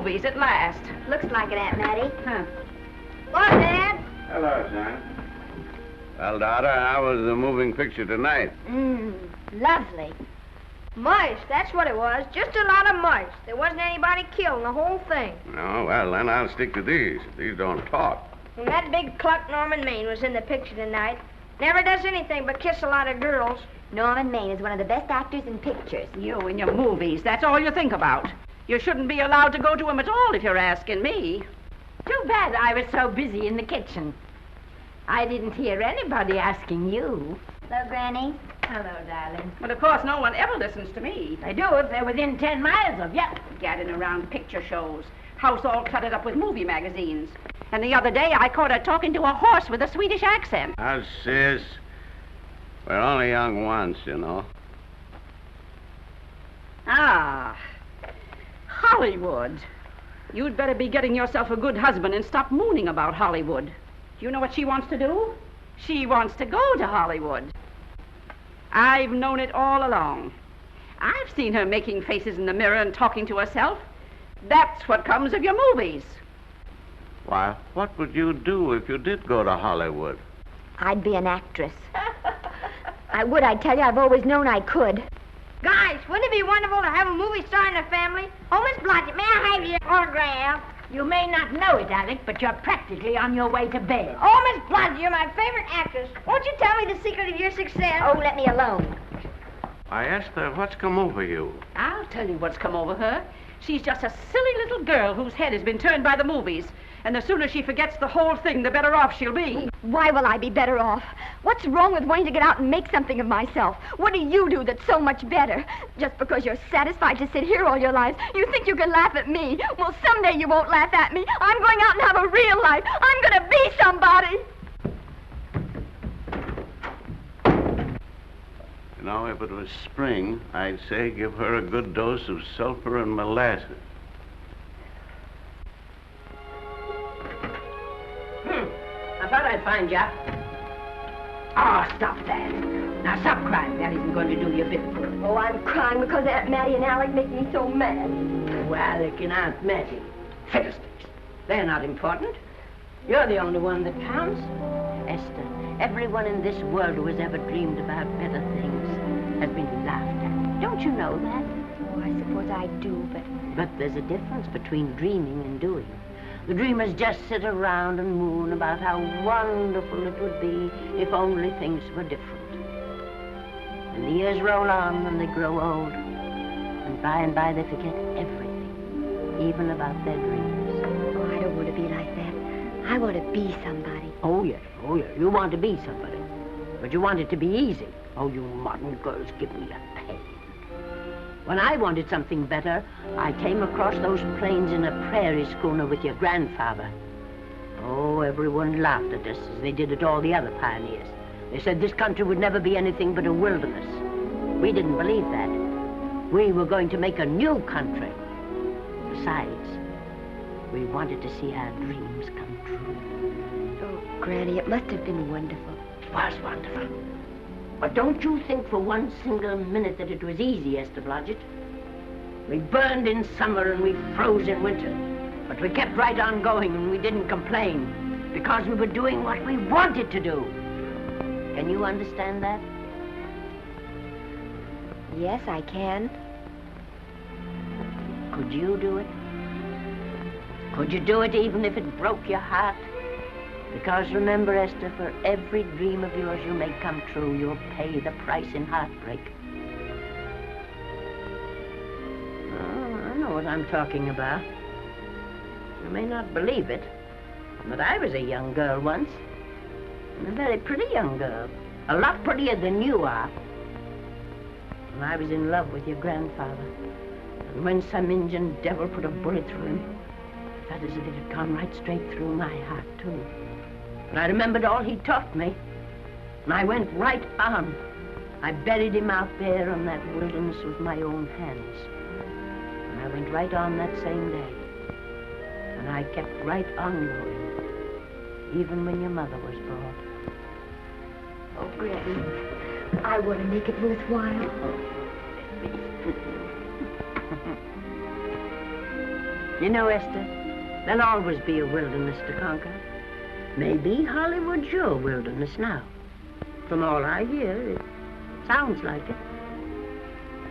movies at last. Looks like it, Aunt Mattie. Huh. What, Dad? Hello, son. Well, daughter, how was the moving picture tonight? Lovely. Mice, that's what it was. Just a lot of mice. There wasn't anybody killed in the whole thing. No, well, then I'll stick to these. These don't talk. And that big cluck Norman Maine was in the picture tonight. Never does anything but kiss a lot of girls. Norman Maine is one of the best actors in pictures. You and your movies, that's all you think about. You shouldn't be allowed to go to him at all if you're asking me. Too bad I was so busy in the kitchen. I didn't hear anybody asking you. Hello, Granny. Hello, darling. But of course, no one ever listens to me. They do if they're within 10 miles of you. Gadding around picture shows. House all cluttered up with movie magazines. And the other day, I caught her talking to a horse with a Swedish accent. Now, sis, we're only young once, you know. Ah, Hollywood. You'd better be getting yourself a good husband and stop mooning about Hollywood. Do you know what she wants to do? She wants to go to Hollywood. I've known it all along. I've seen her making faces in the mirror and talking to herself. That's what comes of your movies. Why, what would you do if you did go to Hollywood? I'd be an actress. I would, I tell you. I've always known I could. Guys, wouldn't it be wonderful to have a movie star in the family? Oh, Miss Blodgett, may I have your autograph? You may not know it, Alec, but you're practically on your way to bed. Oh, Miss Blodgett, you're my favorite actress. Won't you tell me the secret of your success? Oh, let me alone. I asked her, what's come over you? I'll tell you what's come over her. She's just a silly little girl whose head has been turned by the movies. And the sooner she forgets the whole thing, the better off she'll be. Why will I be better off? What's wrong with wanting to get out and make something of myself? What do you do that's so much better? Just because you're satisfied to sit here all your lives, you think you can laugh at me. Well, someday you won't laugh at me. I'm going out and have a real life. I'm going to be somebody. You know, if it was spring, I'd say give her a good dose of sulfur and molasses. I thought I'd find ya. Oh, stop that. Now, stop crying. That isn't going to do you a bit of good. Oh, I'm crying because Aunt Mattie and Alec make me so mad. Oh, Alec and Aunt Mattie. Fiddlesticks. They're not important. You're the only one that counts. Esther, everyone in this world who has ever dreamed about better things has been laughed at. Don't you know that? Oh, I suppose I do, But there's a difference between dreaming and doing. The dreamers just sit around and moon about how wonderful it would be if only things were different. And the years roll on and they grow old. And by they forget everything, even about their dreams. Oh, I don't want to be like that. I want to be somebody. Oh, yeah. You want to be somebody. But you want it to be easy. Oh, you modern girls give me a pain. When I wanted something better, I came across those plains in a prairie schooner with your grandfather. Oh, everyone laughed at us as they did at all the other pioneers. They said this country would never be anything but a wilderness. We didn't believe that. We were going to make a new country. Besides, we wanted to see our dreams come true. Oh, Granny, it must have been wonderful. It was wonderful. But don't you think for one single minute that it was easy, Esther Blodgett. We burned in summer and we froze in winter. But we kept right on going and we didn't complain because we were doing what we wanted to do. Can you understand that? Yes, I can. Could you do it? Could you do it even if it broke your heart? Because remember, Esther, for every dream of yours you make come true, you'll pay the price in heartbreak. Oh, I know what I'm talking about. You may not believe it, but I was a young girl once. And a very pretty young girl. A lot prettier than you are. And I was in love with your grandfather. And when some Indian devil put a bullet through him, I felt as if it had gone right straight through my heart, too. And I remembered all he taught me. And I went right on. I buried him out there in that wilderness with my own hands. And I went right on that same day. And I kept right on going, even when your mother was born. Oh, Granny, I want to make it worthwhile. You know, Esther, there'll always be a wilderness to conquer. Maybe Hollywood's your wilderness now. From all I hear, it sounds like it.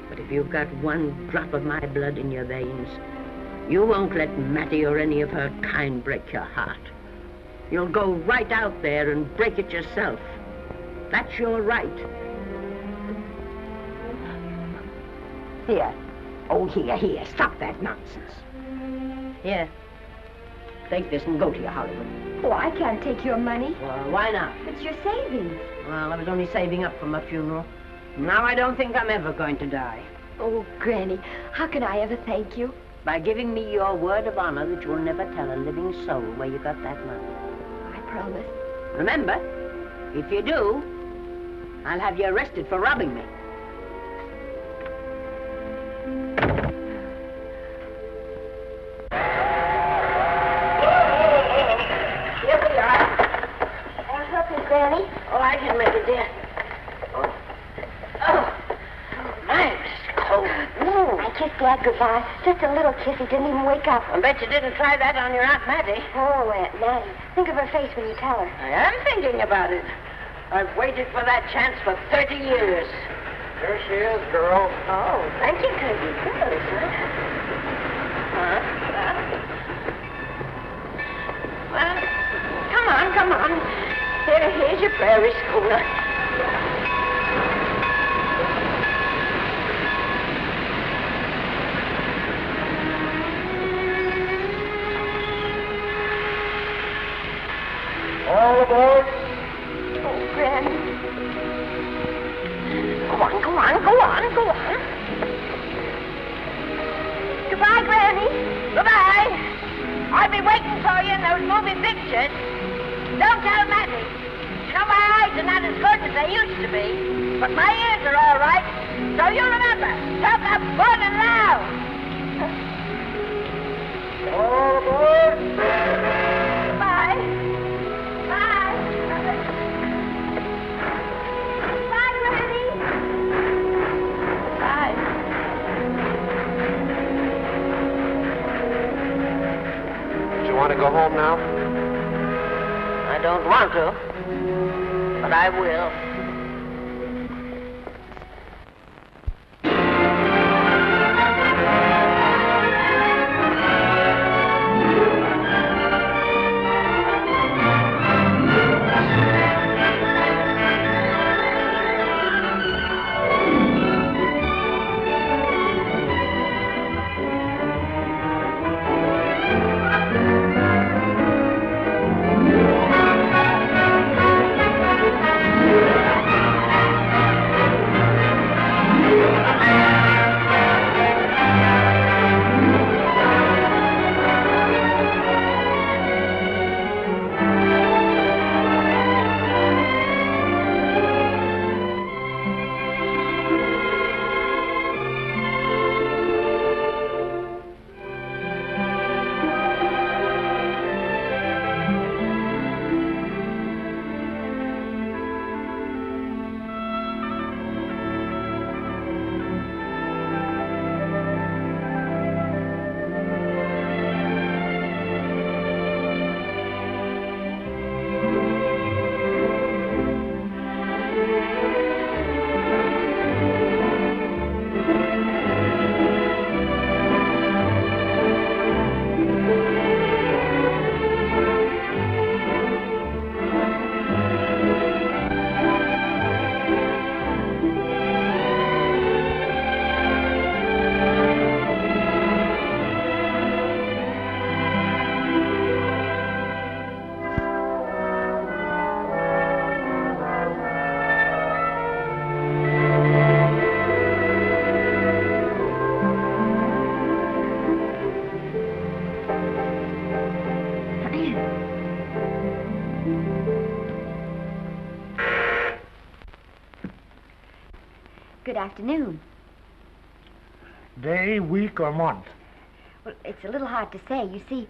But if you've got one drop of my blood in your veins, you won't let Mattie or any of her kind break your heart. You'll go right out there and break it yourself. That's your right. Here. Oh, here. Stop that nonsense. Here. Take this and go to your Hollywood. Oh, I can't take your money. Well, why not? It's your savings. Well, I was only saving up for my funeral. Now I don't think I'm ever going to die. Oh, Granny, how can I ever thank you? By giving me your word of honor that you'll never tell a living soul where you got that money. I promise. Remember, if you do, I'll have you arrested for robbing me. Here we are. I'll help you, Granny. Oh, I can make it, dear. Oh, nice. Cold. I kissed Dad goodbye. Just a little kiss. He didn't even wake up. I bet you didn't try that on your Aunt Mattie. Oh, Aunt Mattie. Think of her face when you tell her. I am thinking about it. I've waited for that chance for 30 years. Here she is, girl. Oh, thank you, Kirby. Good, Well, come on. Here's your prairie schooner. All aboard. Oh, Granny. Go on. Goodbye, Granny. Goodbye. I'll be waiting for you in those movie pictures. Don't tell Mattie. You know, my eyes are not as good as they used to be, but my ears are all right. So you remember, talk up good and loud. All aboard. Bye. Bye. Bye, Granny. Bye. You want to go home now? I don't want to, but I will. Good afternoon. Day, week, or month? Well, it's a little hard to say. You see,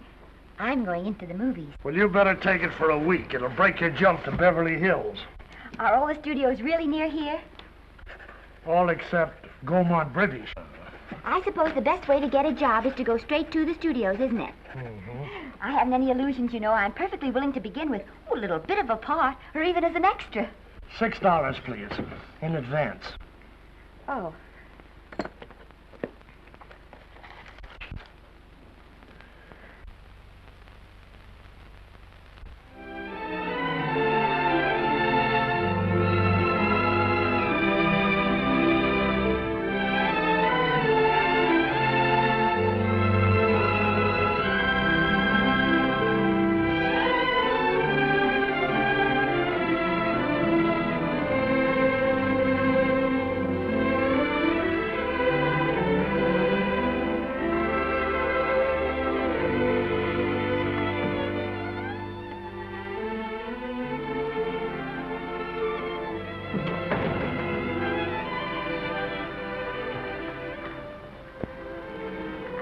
I'm going into the movies. Well, you better take it for a week. It'll break your jump to Beverly Hills. Are all the studios really near here? All except Gaumont British. I suppose the best way to get a job is to go straight to the studios, isn't it? Mm-hmm. I haven't any illusions, you know. I'm perfectly willing to begin with a little bit of a part, or even as an extra. $6, please, in advance. Oh.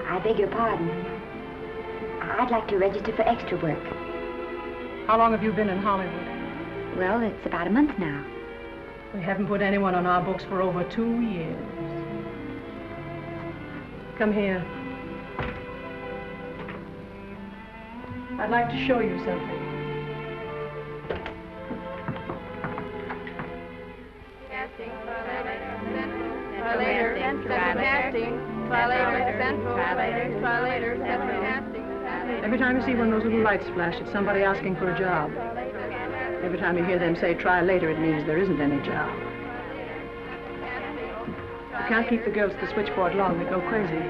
I beg your pardon. I'd like to register for extra work. How long have you been in Hollywood? Well, it's about a month now. We haven't put anyone on our books for over 2 years. Come here. I'd like to show you something. Every time you see one of those little lights flash, it's somebody asking for a job. Every time you hear them say, try later, it means there isn't any job. You can't keep the girls at the switchboard long. They go crazy.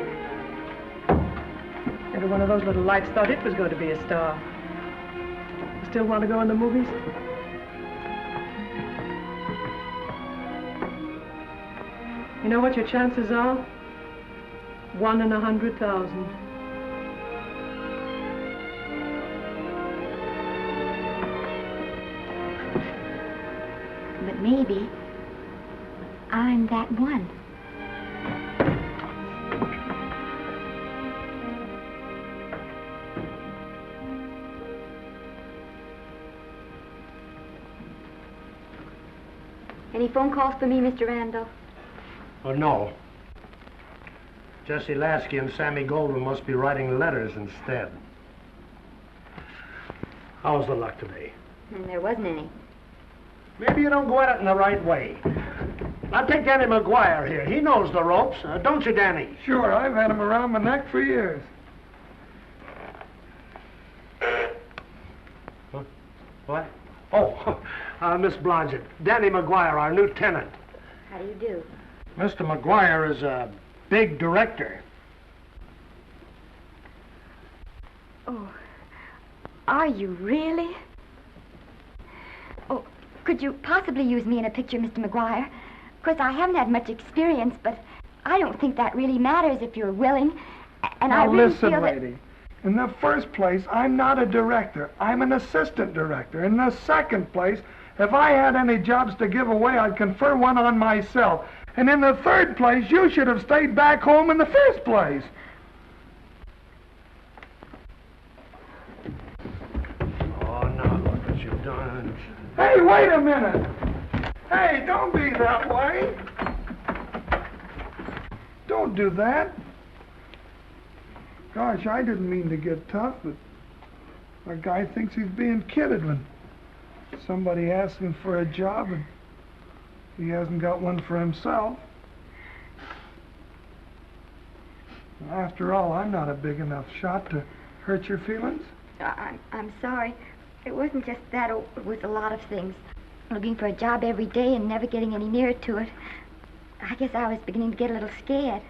Every one of those little lights thought it was going to be a star. You still want to go in the movies? You know what your chances are? 1 in 100,000. But maybe I'm that one. Any phone calls for me, Mr. Randall? Oh, no. Jesse Lasky and Sammy Goldwyn must be writing letters instead. How's the luck today? There wasn't any. Maybe you don't go at it in the right way. Now take Danny McGuire here. He knows the ropes. Don't you, Danny? Sure, I've had him around my neck for years. Huh? What? Oh, Miss Blodgett. Danny McGuire, our new tenant. How do you do? Mr. McGuire is a big director. Oh, are you really? Oh, could you possibly use me in a picture, Mr. McGuire? Of course, I haven't had much experience, but I don't think that really matters if you're willing. And I Now really listen, feel lady. In the first place, I'm not a director. I'm an assistant director. In the second place, if I had any jobs to give away, I'd confer one on myself. And in the third place, you should have stayed back home in the first place. Oh, now look what you've done. Hey, wait a minute. Hey, don't be that way. Don't do that. Gosh, I didn't mean to get tough, but a guy thinks he's being kidded when somebody asks him for a job and he hasn't got one for himself. After all, I'm not a big enough shot to hurt your feelings. I'm sorry. It wasn't just that. It was a lot of things. Looking for a job every day and never getting any nearer to it. I guess I was beginning to get a little scared.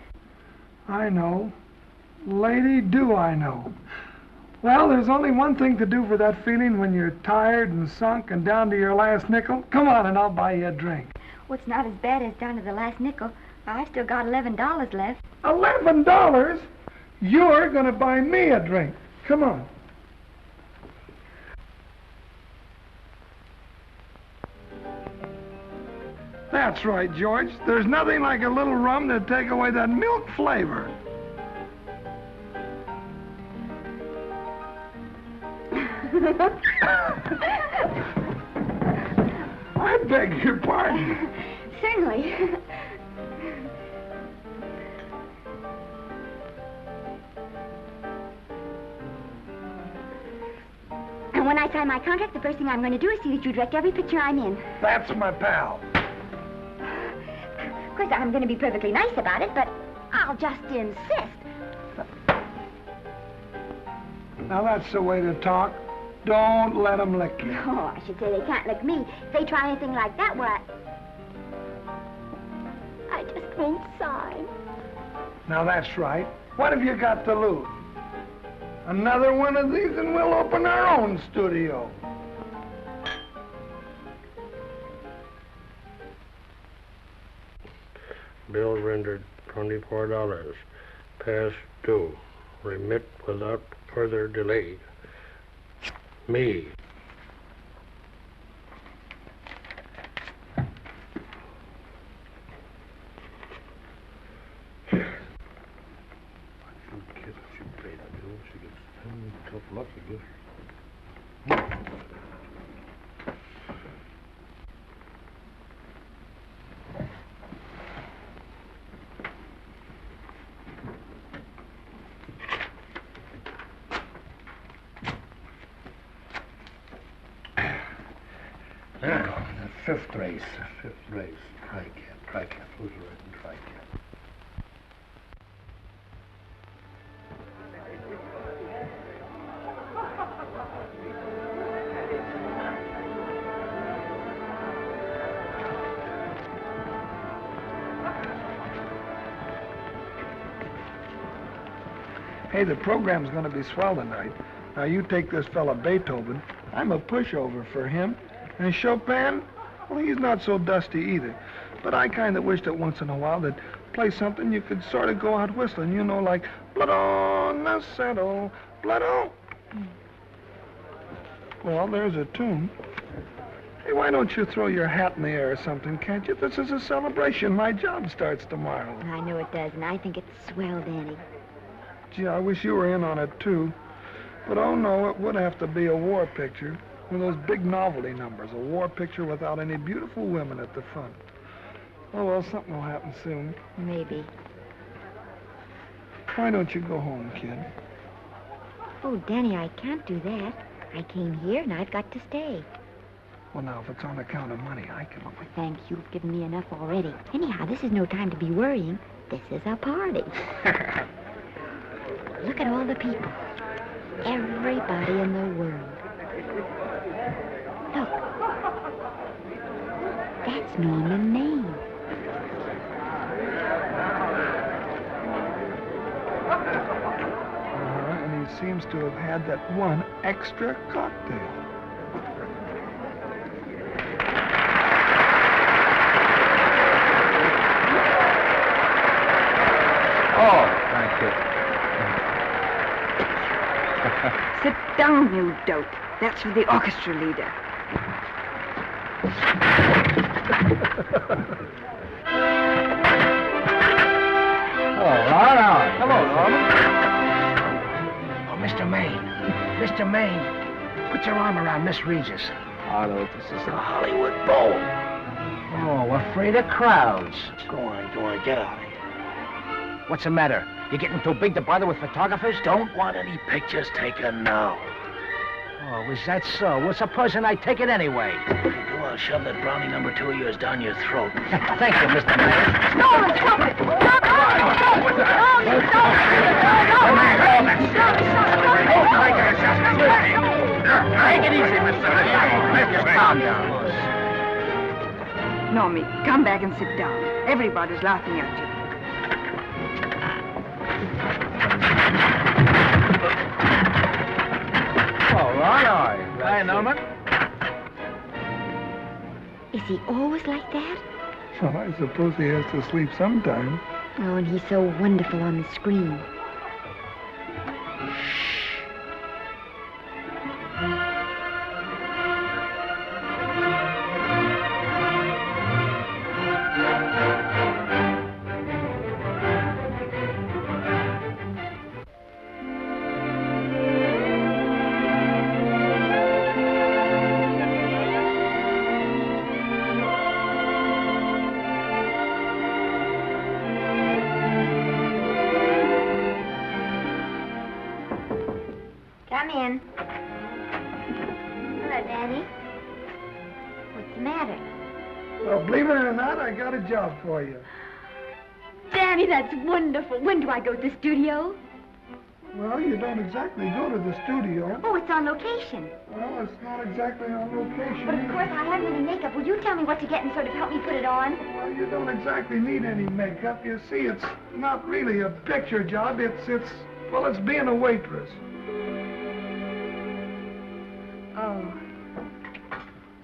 I know. Lady, do I know. Well, there's only one thing to do for that feeling when you're tired and sunk and down to your last nickel. Come on and I'll buy you a drink. Well, it's not as bad as down to the last nickel. I've still got $11 left. $11? You're going to buy me a drink. Come on. That's right, George. There's nothing like a little rum to take away that milk flavor. I beg your pardon. Certainly. And when I sign my contract, the first thing I'm going to do is see that you direct every picture I'm in. That's my pal. Of course, I'm going to be perfectly nice about it, but I'll just insist. Now that's the way to talk. Don't let them lick you. No, I should say they can't lick me. If they try anything like that, well, I just won't sign. Now that's right. What have you got to lose? Another one of these and we'll open our own studio. Bill rendered $24. Past due. Remit without further delay. Me. Fifth race. Tri-cap. Who's riding tri-cap? Hey, the program's going to be swell tonight. Now, you take this fella Beethoven. I'm a pushover for him. And Chopin, well, he's not so dusty either. But I kind of wish that once in a while they'd play something you could sort of go out whistling, you know, like Blood on the Saddle, Blood on. Well, there's a tune. Hey, why don't you throw your hat in the air or something, can't you? This is a celebration. My job starts tomorrow. I know it does, and I think it's swell, Danny. Gee, I wish you were in on it, too. But, oh, no, it would have to be a war picture. One of those big novelty numbers, a war picture without any beautiful women at the front. Oh, well, something will happen soon. Maybe. Why don't you go home, kid? Oh, Danny, I can't do that. I came here, and I've got to stay. Well, now, if it's on account of money, I can... Oh, thanks. You've given me enough already. Anyhow, this is no time to be worrying. This is a party. Look at all the people. Everybody in the world. Look. That's Norman Maine. And he seems to have had that one extra cocktail. Oh, thank you. Sit down, you dope. That's for the orchestra leader. Hello, Norman. Oh, Mr. Maine, put your arm around Miss Regis. Arlo, this is a Hollywood bowl. Oh, afraid of crowds. Go on, get out of here. What's the matter? You getting too big to bother with photographers? Don't want any pictures taken now. Oh, is that so? Well, supposing I take it anyway. If you do, I'll shove that Brownie number 2 of yours down your throat. Thank you, Mr. Mayor. Norman, stop it! Stop it! Take it easy, Mr. Calm down. Normie, come back and sit down. Everybody's laughing at you. All right. Hi, Norman. Is he always like that? Well, I suppose he has to sleep sometime. Oh, and he's so wonderful on the screen. Come in. Danny. What's the matter? Well, believe it or not, I got a job for you. Danny, that's wonderful. When do I go to the studio? Well, you don't exactly go to the studio. Oh, it's on location. Well, it's not exactly on location. But of course, I haven't any makeup. Will you tell me what to get and sort of help me put it on? Well, you don't exactly need any makeup. You see, it's not really a picture job. It's being a waitress. Oh.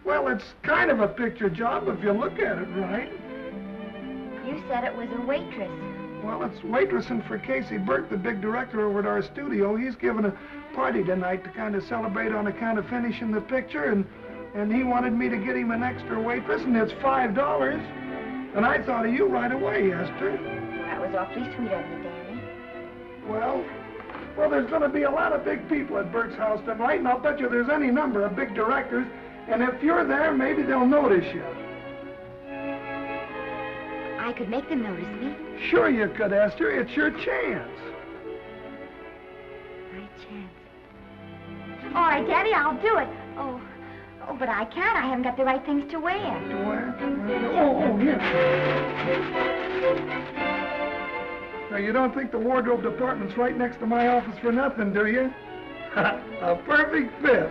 Well, it's kind of a picture job if you look at it right. You said it was a waitress. Well, it's waitressing for Casey Burke, the big director over at our studio. He's giving a party tonight to kind of celebrate on account of finishing the picture, and he wanted me to get him an extra waitress, and it's $5. And I thought of you right away, Esther. That was awfully sweet of you, Danny. Well, there's going to be a lot of big people at Burke's house tonight, and I'll bet you there's any number of big directors, and if you're there, maybe they'll notice you. I could make them notice me. Sure you could, Esther. It's your chance. My chance. All right, Daddy, I'll do it. Oh, but I can't. I haven't got the right things to wear. To wear? Oh, here. Now, you don't think the wardrobe department's right next to my office for nothing, do you? A perfect fit.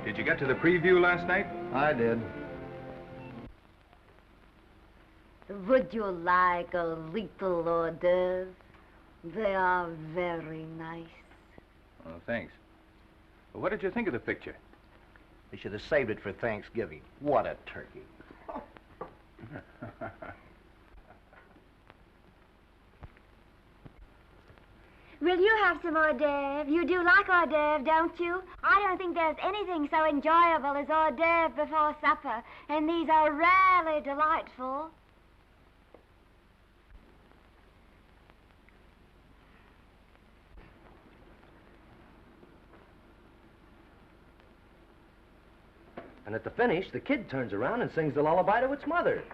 Did you get to the preview last night? I did. Would you like a little hors d'oeuvre? They are very nice. Oh, thanks. Well, what did you think of the picture? They should have saved it for Thanksgiving. What a turkey. Will you have some hors d'oeuvre? You do like hors d'oeuvre, don't you? I don't think there's anything so enjoyable as hors d'oeuvre before supper, and these are rarely delightful. And at the finish, the kid turns around and sings the lullaby to its mother.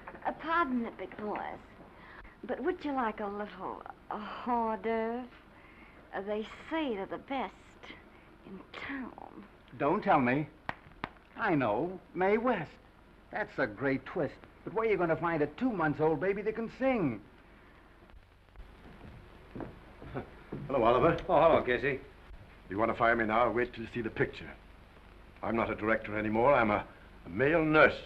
Pardon the big boys, but would you like a little hors d'oeuvre? They say they're the best in town. Don't tell me. I know. Mae West. That's a great twist. But where are you going to find a 2-month-old baby that can sing? Hello, Oliver. Oh, hello, Casey. You want to fire me now or wait till you see the picture? I'm not a director anymore. I'm a male nurse.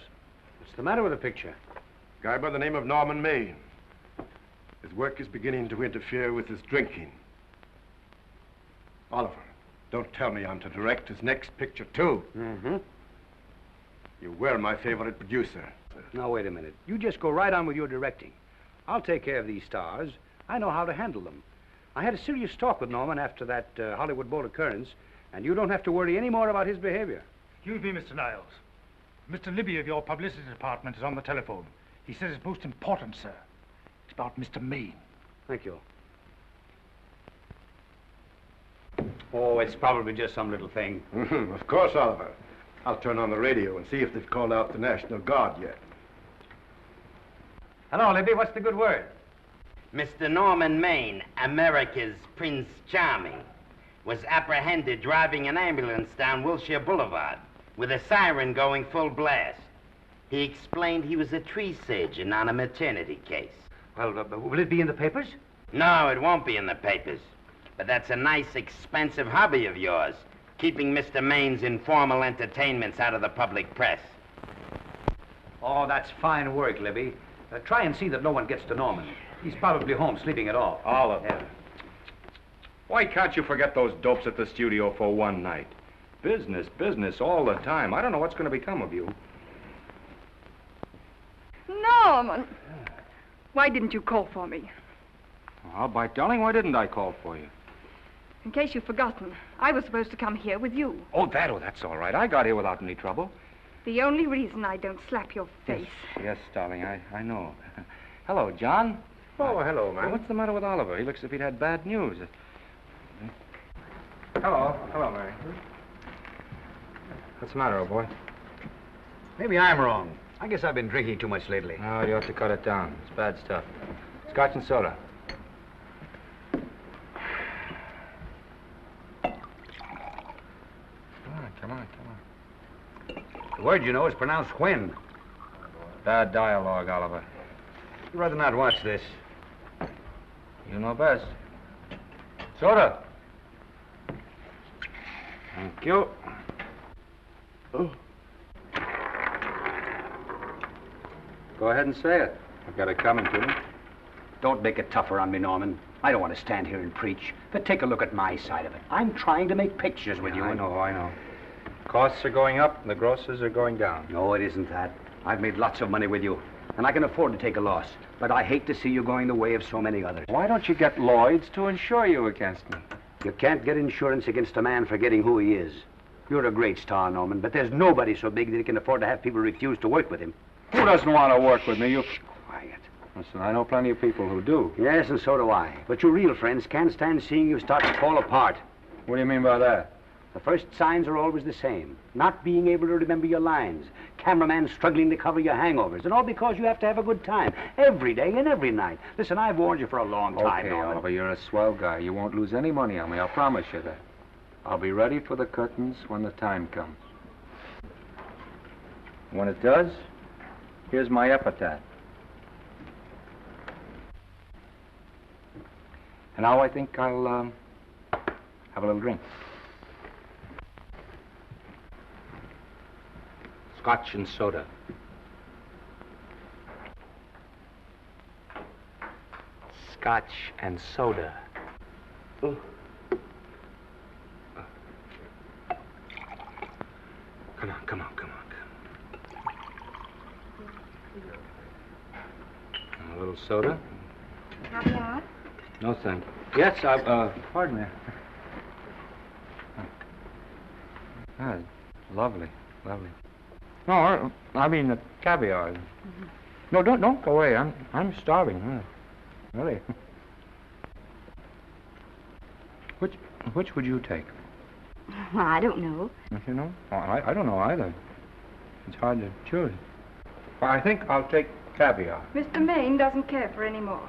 What's the matter with the picture? A guy by the name of Norman Maine. His work is beginning to interfere with his drinking. Oliver, don't tell me I'm to direct his next picture, too. Mm-hmm. You were my favorite producer. Now, wait a minute. You just go right on with your directing. I'll take care of these stars. I know how to handle them. I had a serious talk with Norman after that Hollywood boat occurrence, and you don't have to worry any more about his behavior. Excuse me, Mr. Niles. Mr. Libby of your publicity department is on the telephone. He says it's most important, sir. It's about Mr. Maine. Thank you. Oh, it's probably just some little thing. Of course, Oliver. I'll turn on the radio and see if they've called out the National Guard yet. Hello, Libby. What's the good word? Mr. Norman Maine, America's Prince Charming, was apprehended driving an ambulance down Wilshire Boulevard with a siren going full blast. He explained he was a tree surgeon on a maternity case. Well, will it be in the papers? No, it won't be in the papers. But that's a nice, expensive hobby of yours, keeping Mr. Maine's informal entertainments out of the public press. Oh, that's fine work, Libby. Try and see that no one gets to Norman. He's probably home sleeping it off. Oliver. Yeah. Why can't you forget those dopes at the studio for one night? Business, business all the time. I don't know what's going to become of you. Norman! Why didn't you call for me? I'll bite, darling. Why didn't I call for you? In case you've forgotten, I was supposed to come here with you. Oh, that's all right. I got here without any trouble. The only reason I don't slap your face. Yes, darling, I know. Hello, John. Oh, hello, man. What's the matter with Oliver? He looks as if he'd had bad news. Hello, Mary. What's the matter, old boy? Maybe I'm wrong. I guess I've been drinking too much lately. No, you ought to cut it down. It's bad stuff. Scotch and soda. Come on. The word, you know, is pronounced when. Bad dialogue, Oliver. I'd rather not watch this. You know best. Soda. Thank you. Oh. Go ahead and say it. I've got it coming to me. Don't make it tougher on me, Norman. I don't want to stand here and preach, but take a look at my side of it. I'm trying to make pictures with you. I know. Costs are going up and the grosses are going down. No, it isn't that. I've made lots of money with you, and I can afford to take a loss. But I hate to see you going the way of so many others. Why don't you get Lloyd's to insure you against me? You can't get insurance against a man forgetting who he is. You're a great star, Norman, but there's nobody so big that he can afford to have people refuse to work with him. Who doesn't want to work with me? You... Quiet. Listen, I know plenty of people who do. Yes, and so do I. But your real friends can't stand seeing you start to fall apart. What do you mean by that? The first signs are always the same. Not being able to remember your lines. Cameraman struggling to cover your hangovers. And all because you have to have a good time. Every day and every night. Listen, I've warned you for a long time, Okay, Norman. Oliver, you're a swell guy. You won't lose any money on me. I'll promise you that. I'll be ready for the curtains when the time comes. When it does, here's my epitaph. And now I think I'll have a little drink. Scotch and soda. Scotch and soda. Oh. Come on. A little soda? Caviar? No, thank you. Yes, pardon me. Ah, lovely. No, I mean the caviar. Mm-hmm. No, don't go away. I'm starving. Really. Which would you take? Well, I don't know. Don't you know? Oh, I don't know either. It's hard to choose. Well, I think I'll take caviar. Mr. Maine doesn't care for any more.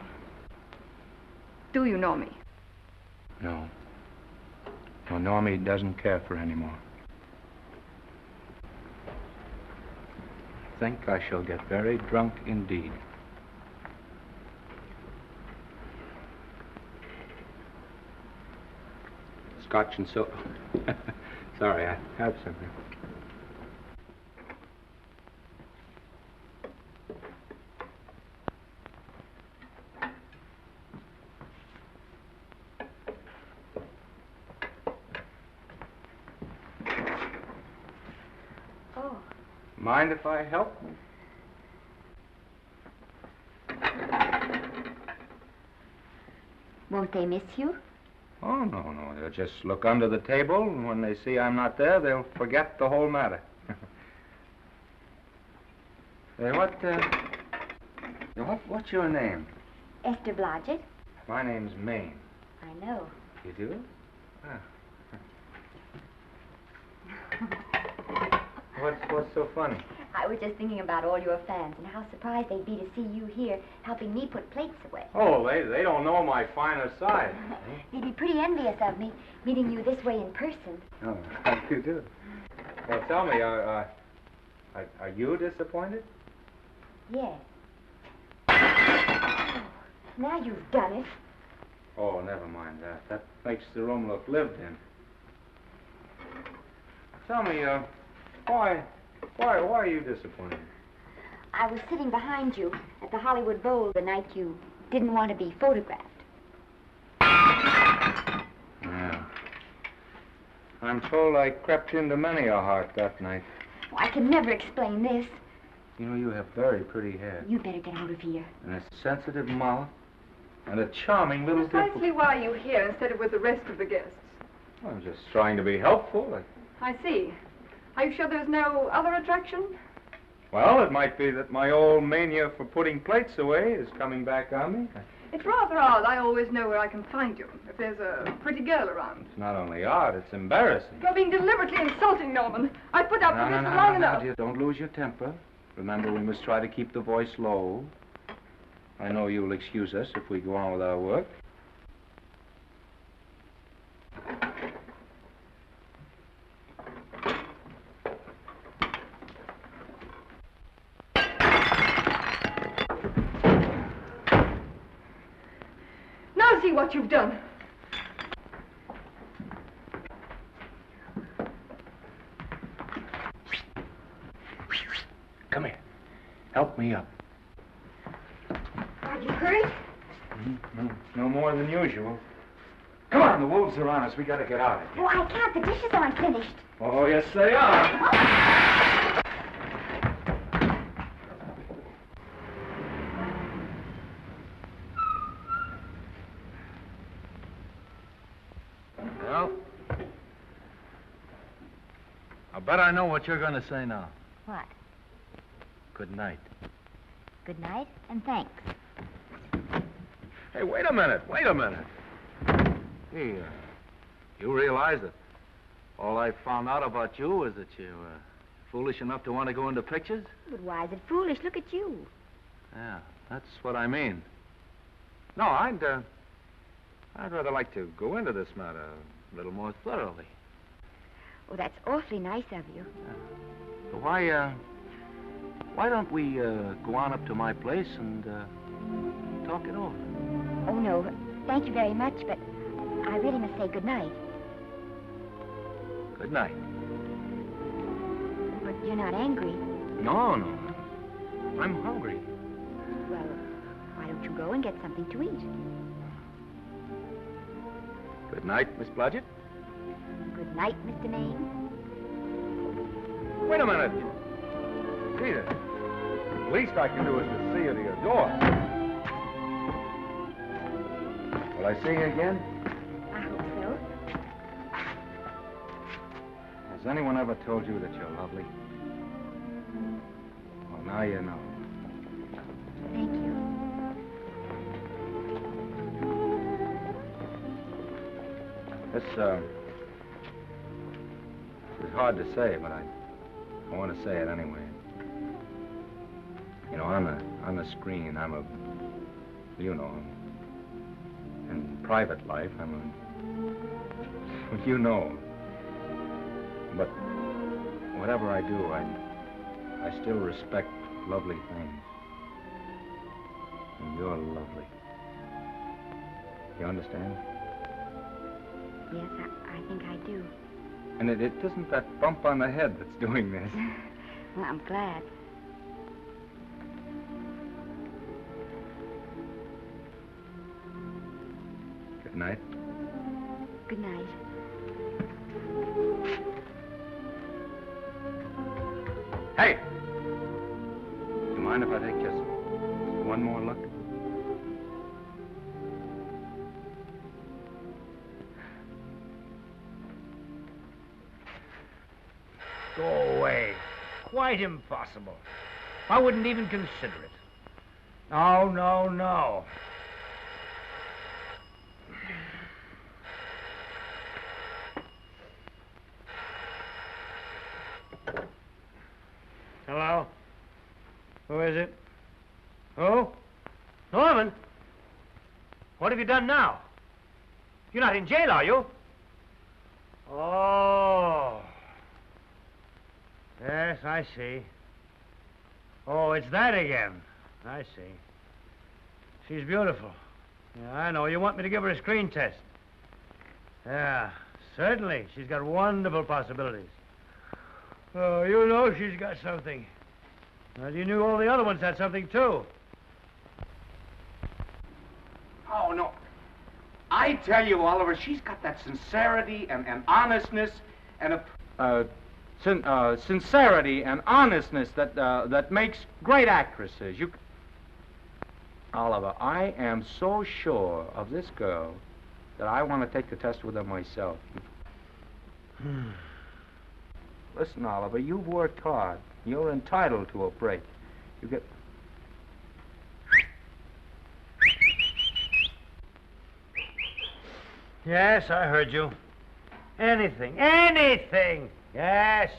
Do you know me? No. No, Normie doesn't care for any more. I think I shall get very drunk indeed. Scotch and soda. Sorry, I have something. Oh. Mind if I help? Won't they miss you? Oh, no. They'll just look under the table, and when they see I'm not there, they'll forget the whole matter. Hey, what's your name? Esther Blodgett. My name's Maine. I know. You do? What's so funny? I was just thinking about all your fans and how surprised they'd be to see you here helping me put plates away. Oh, they don't know my finer side. They'd be pretty envious of me, meeting you this way in person. Oh, how do you do? Well, tell me, are you disappointed? Yes. Oh, now you've done it. Oh, never mind that. That makes the room look lived in. Tell me, why are you disappointed? I was sitting behind you at the Hollywood Bowl the night you didn't want to be photographed. Yeah. I'm told I crept into many a heart that night. Oh, I can never explain this. You know, you have very pretty hair. You better get out of here. And a sensitive mouth. And a charming little dimple. Precisely why are you here instead of with the rest of the guests? I'm just trying to be helpful. I see. Are you sure there's no other attraction? Well, it might be that my old mania for putting plates away is coming back on me. It's rather odd. I always know where I can find you if there's a pretty girl around. It's not only odd, it's embarrassing. You're being deliberately insulting, Norman. I put up with this for long enough. Dear, don't lose your temper. Remember, we must try to keep the voice low. I know you'll excuse us if we go on with our work. Now see what you've done. Come here. Help me up. Are you hurt? No more than usual. Come on, the wolves are on us. We gotta get out of here. Oh, I can't. The dishes aren't finished. Oh, yes, they are. Well, I bet I know what you're going to say now. What? Good night. Good night, and thanks. Hey, wait a minute. Hey, you realize that all I found out about you is that you're foolish enough to want to go into pictures? But why is it foolish? Look at you. Yeah, that's what I mean. No, I'd rather like to go into this matter a little more thoroughly. Oh, that's awfully nice of you. So why don't we go on up to my place and talk it over? Oh, no. Thank you very much, but I really must say good night. Good night. But you're not angry. No. I'm hungry. Well, why don't you go and get something to eat? Good night, Miss Blodgett. Good night, Mr. Maine. Wait a minute. Peter, the least I can do is to see you to your door. Will I see you again? I hope so. Has anyone ever told you that you're lovely? Well, now you know. Thank you. This is hard to say, but I want to say it anyway. You know, on the screen, in private life, you know. But whatever I do, I still respect lovely things. And you're lovely. You understand? Yes, I think I do. And it isn't that bump on the head that's doing this. Well, I'm glad. Good night. Good night. Hey! Do you mind if I take just one more look? Go away. Quite impossible. I wouldn't even consider it. No. Hello? Who is it? Who? Norman? What have you done now? You're not in jail, are you? Oh. Yes, I see. Oh, it's that again. I see. She's beautiful. Yeah, I know. You want me to give her a screen test? Yeah, certainly. She's got wonderful possibilities. Oh, you know she's got something. Well, you knew all the other ones had something, too. Oh, no. I tell you, Oliver, she's got that sincerity and honestness and a... sincerity and honestness that makes great actresses. Oliver, I am so sure of this girl that I want to take the test with her myself. Listen, Oliver, you've worked hard. You're entitled to a break. You get... Yes, I heard you. Anything. Yes,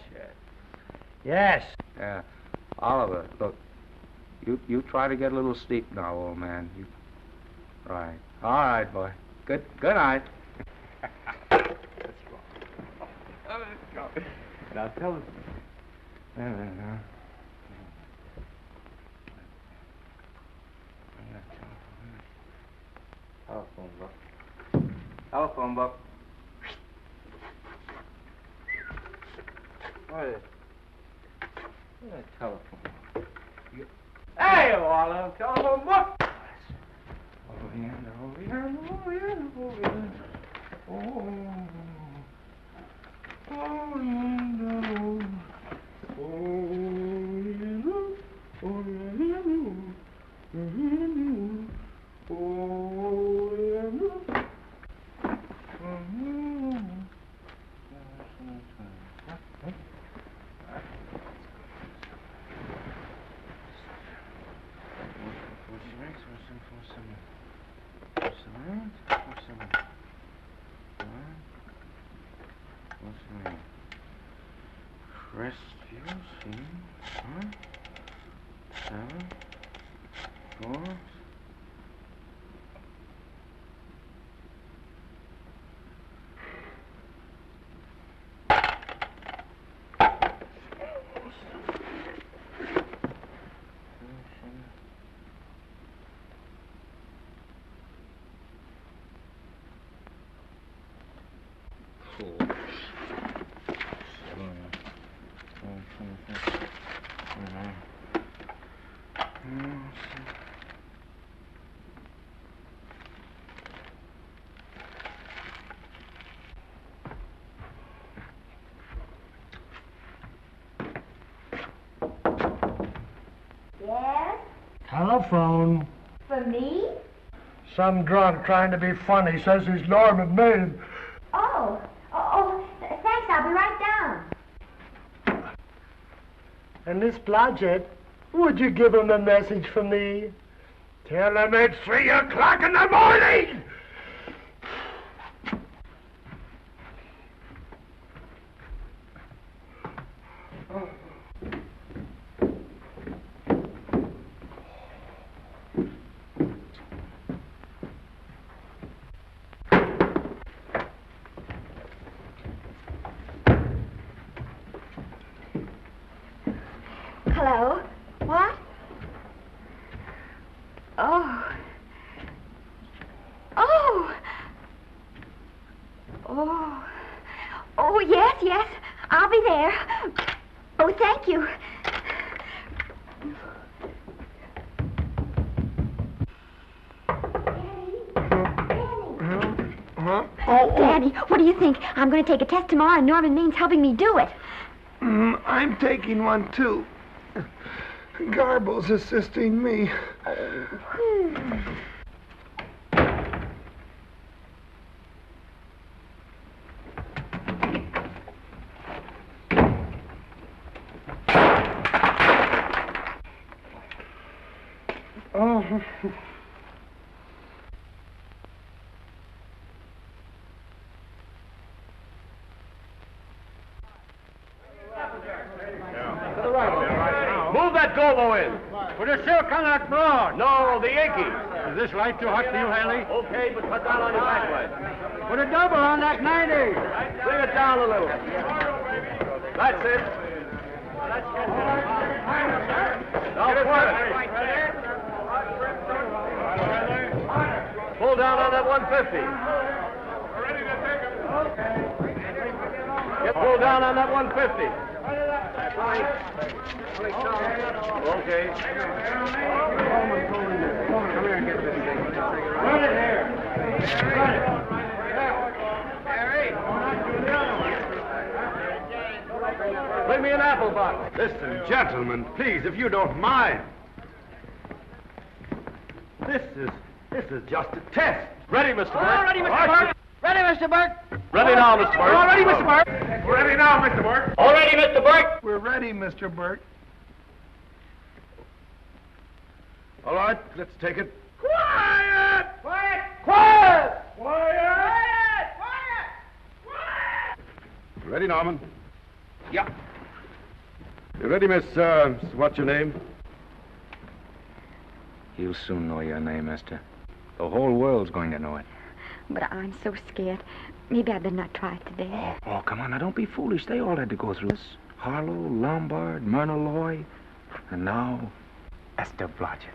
yes. Yes. Oliver, look, you try to get a little sleep now, old man. Right. All right, boy. Good night. Let's go. Now tell us. Telephone book. What is it? Telephone book. Hey, Oliver, telephone book. Over here. Yes? Telephone. For me? Some drunk trying to be funny says he's Norman Maine. Oh, thanks. I'll be right down. And Miss Blodgett, would you give him a message for me? Tell him it's 3 o'clock in the morning! Hello? What? Oh, yes. I'll be there. Oh, thank you. Daddy, what do you think? I'm going to take a test tomorrow, and Norman Main's helping me do it. I'm taking one, too. Garble's assisting me. Move that gobo in. Put a silk on that broad. No, the Yankee. Is this light too hot for you, Haley? Okay, but cut down on your backlight. Put a double on that 90. Bring it down a little. That's it. Now pull it. Pull down on that 150. Get pulled down on that 150. Okay. Come here and get this thing. Run it here. Run it. Bring me an apple box. Listen, gentlemen, please, if you don't mind. This is just a test. Ready, Mr. Burke? All ready, Mr. Burke. Ready, Mr. Burke? Ready now, Mr. Burke. All ready, Mr. Burke? Ready now, Mr. Burke. All ready, Mr. Burke? We're ready, Mr. Burke. All right, let's take it. Quiet! Quiet! Quiet! Quiet! Ready, Norman? Yeah. You ready, Miss, what's your name? You'll soon know your name, Esther. The whole world's going to know it. But I'm so scared. Maybe I better not try it today. Oh, come on, now don't be foolish. They all had to go through this. Harlow, Lombard, Myrna Loy, and now Esther Blodgett.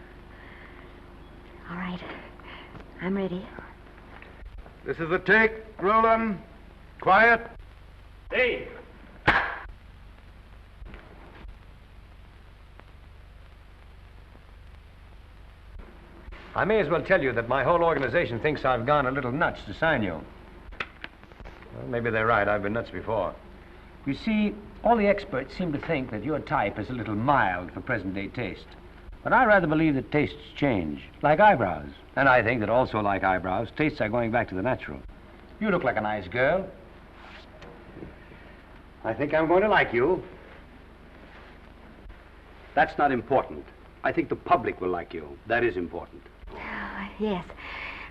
All right. I'm ready. This is the take. Roll 'em. Quiet. Hey! I may as well tell you that my whole organization thinks I've gone a little nuts to sign you. Well, maybe they're right. I've been nuts before. You see, all the experts seem to think that your type is a little mild for present-day taste. But I rather believe that tastes change, like eyebrows. And I think that also, like eyebrows, tastes are going back to the natural. You look like a nice girl. I think I'm going to like you. That's not important. I think the public will like you. That is important. Oh, yes.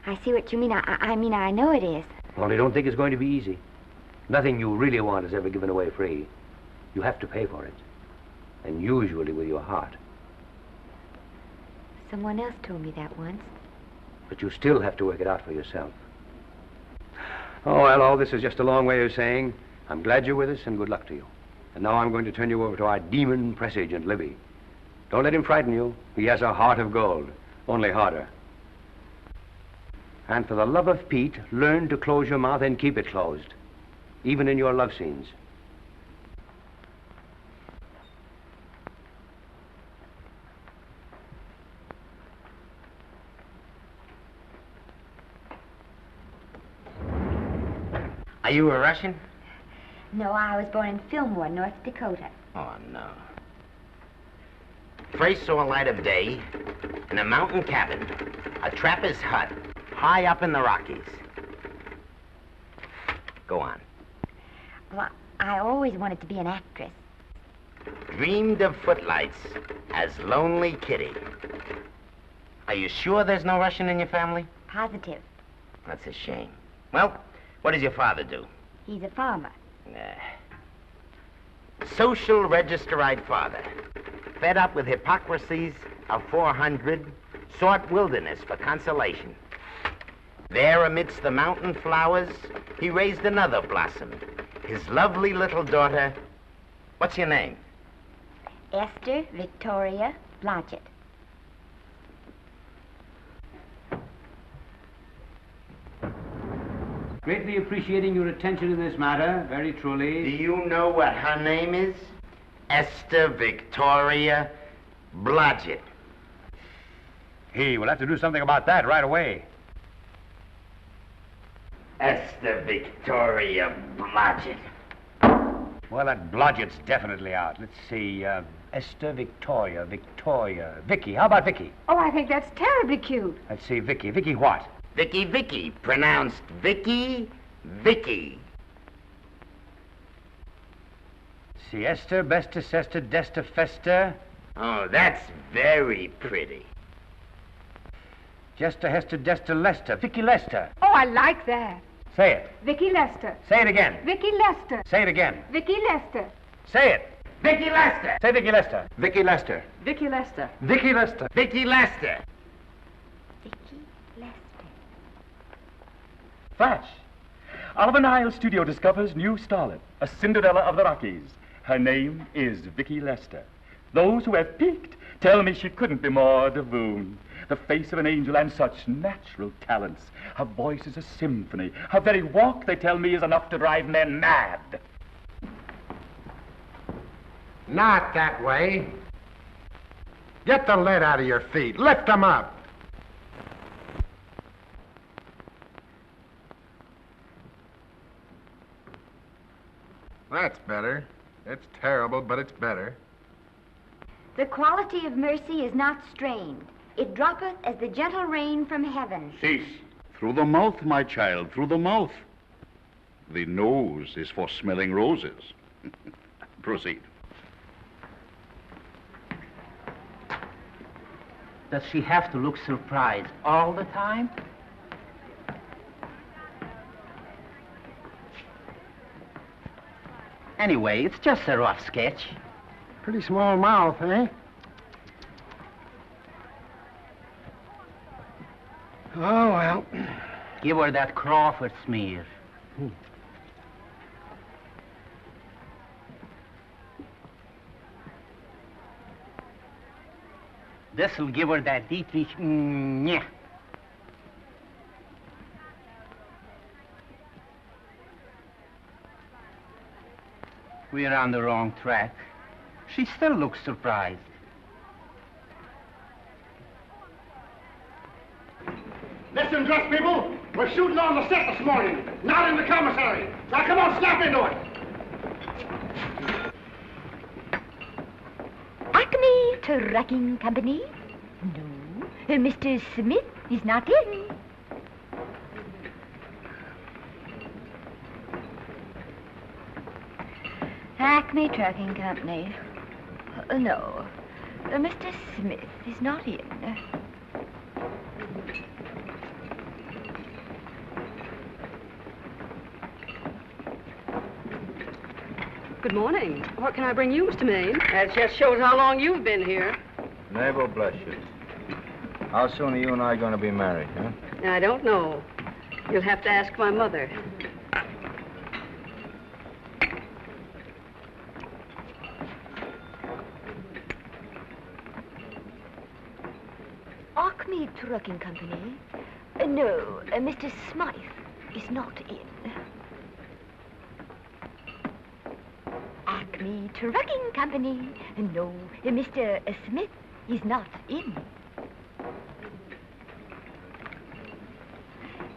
I see what you mean. I mean, I know it is. Only don't think it's going to be easy. Nothing you really want is ever given away free. You have to pay for it. And usually with your heart. Someone else told me that once. But you still have to work it out for yourself. Oh, well, all this is just a long way of saying, I'm glad you're with us and good luck to you. And now I'm going to turn you over to our demon press agent, Libby. Don't let him frighten you. He has a heart of gold, only harder. And for the love of Pete, learn to close your mouth and keep it closed, even in your love scenes. Are you a Russian? No, I was born in Fillmore, North Dakota. Oh, no. First saw light of day in a mountain cabin, a trapper's hut, high up in the Rockies. Go on. Well, I always wanted to be an actress. Dreamed of footlights as Lonely Kitty. Are you sure there's no Russian in your family? Positive. That's a shame. Well, what does your father do? He's a farmer. Social registerite father. Fed up with hypocrisies of 400, sought wilderness for consolation. There amidst the mountain flowers, he raised another blossom. His lovely little daughter. What's your name? Esther Victoria Blodgett. Greatly appreciating your attention in this matter, very truly. Do you know what her name is? Esther Victoria Blodgett. Hey, we'll have to do something about that right away. Esther Victoria Blodgett. Well, that Blodgett's definitely out. Let's see, Esther Victoria, Vicky. How about Vicky? Oh, I think that's terribly cute. Let's see, Vicky. Vicky what? Vicky, pronounced Vicky. See, Esther, Besta, Sesta, Desta, Festa. Oh, that's very pretty. Jester, Hester, Desta, Lester. Vicky Lester. Oh, I like that. Say it. Vicky Lester. Say it again. Vicky Lester. Say it again. Vicky Lester. Say it. Vicky Lester. Say Vicky Lester. Vicky Lester. Vicky Lester. Vicky Lester. Vicky Lester. Vicky Lester. Flash. Oliver Nile Studio discovers new starlet, a Cinderella of the Rockies. Her name is Vicky Lester. Those who have peeked tell me she couldn't be more divoon. The face of an angel and such natural talents. Her voice is a symphony. Her very walk, they tell me, is enough to drive men mad. Not that way. Get the lead out of your feet. Lift them up. That's better. It's terrible, but it's better. The quality of mercy is not strained. It droppeth as the gentle rain from heaven. Cease. Through the mouth, my child, through the mouth. The nose is for smelling roses. Proceed. Does she have to look surprised all the time? Anyway, it's just a rough sketch. Pretty small mouth, eh? Oh, well. Give her that Crawford smear. This'll give her that Dietrich. Yeah. We're on the wrong track. She still looks surprised. Listen, dress people. We're shooting on the set this morning, not in the commissary. Now, come on, snap into it. Acme Trucking Company? No. Mr. Smith is not in. Acme Trucking Company. No. Mr. Smith is not in. Good morning. What can I bring you, Mr. Maine? That just shows how long you've been here. Neighbor, bless you. How soon are you and I going to be married, huh? I don't know. You'll have to ask my mother. Acme Trucking Company? No, Mr. Smythe is not in. Acme Trucking Company? No, Mr. Smith is not in.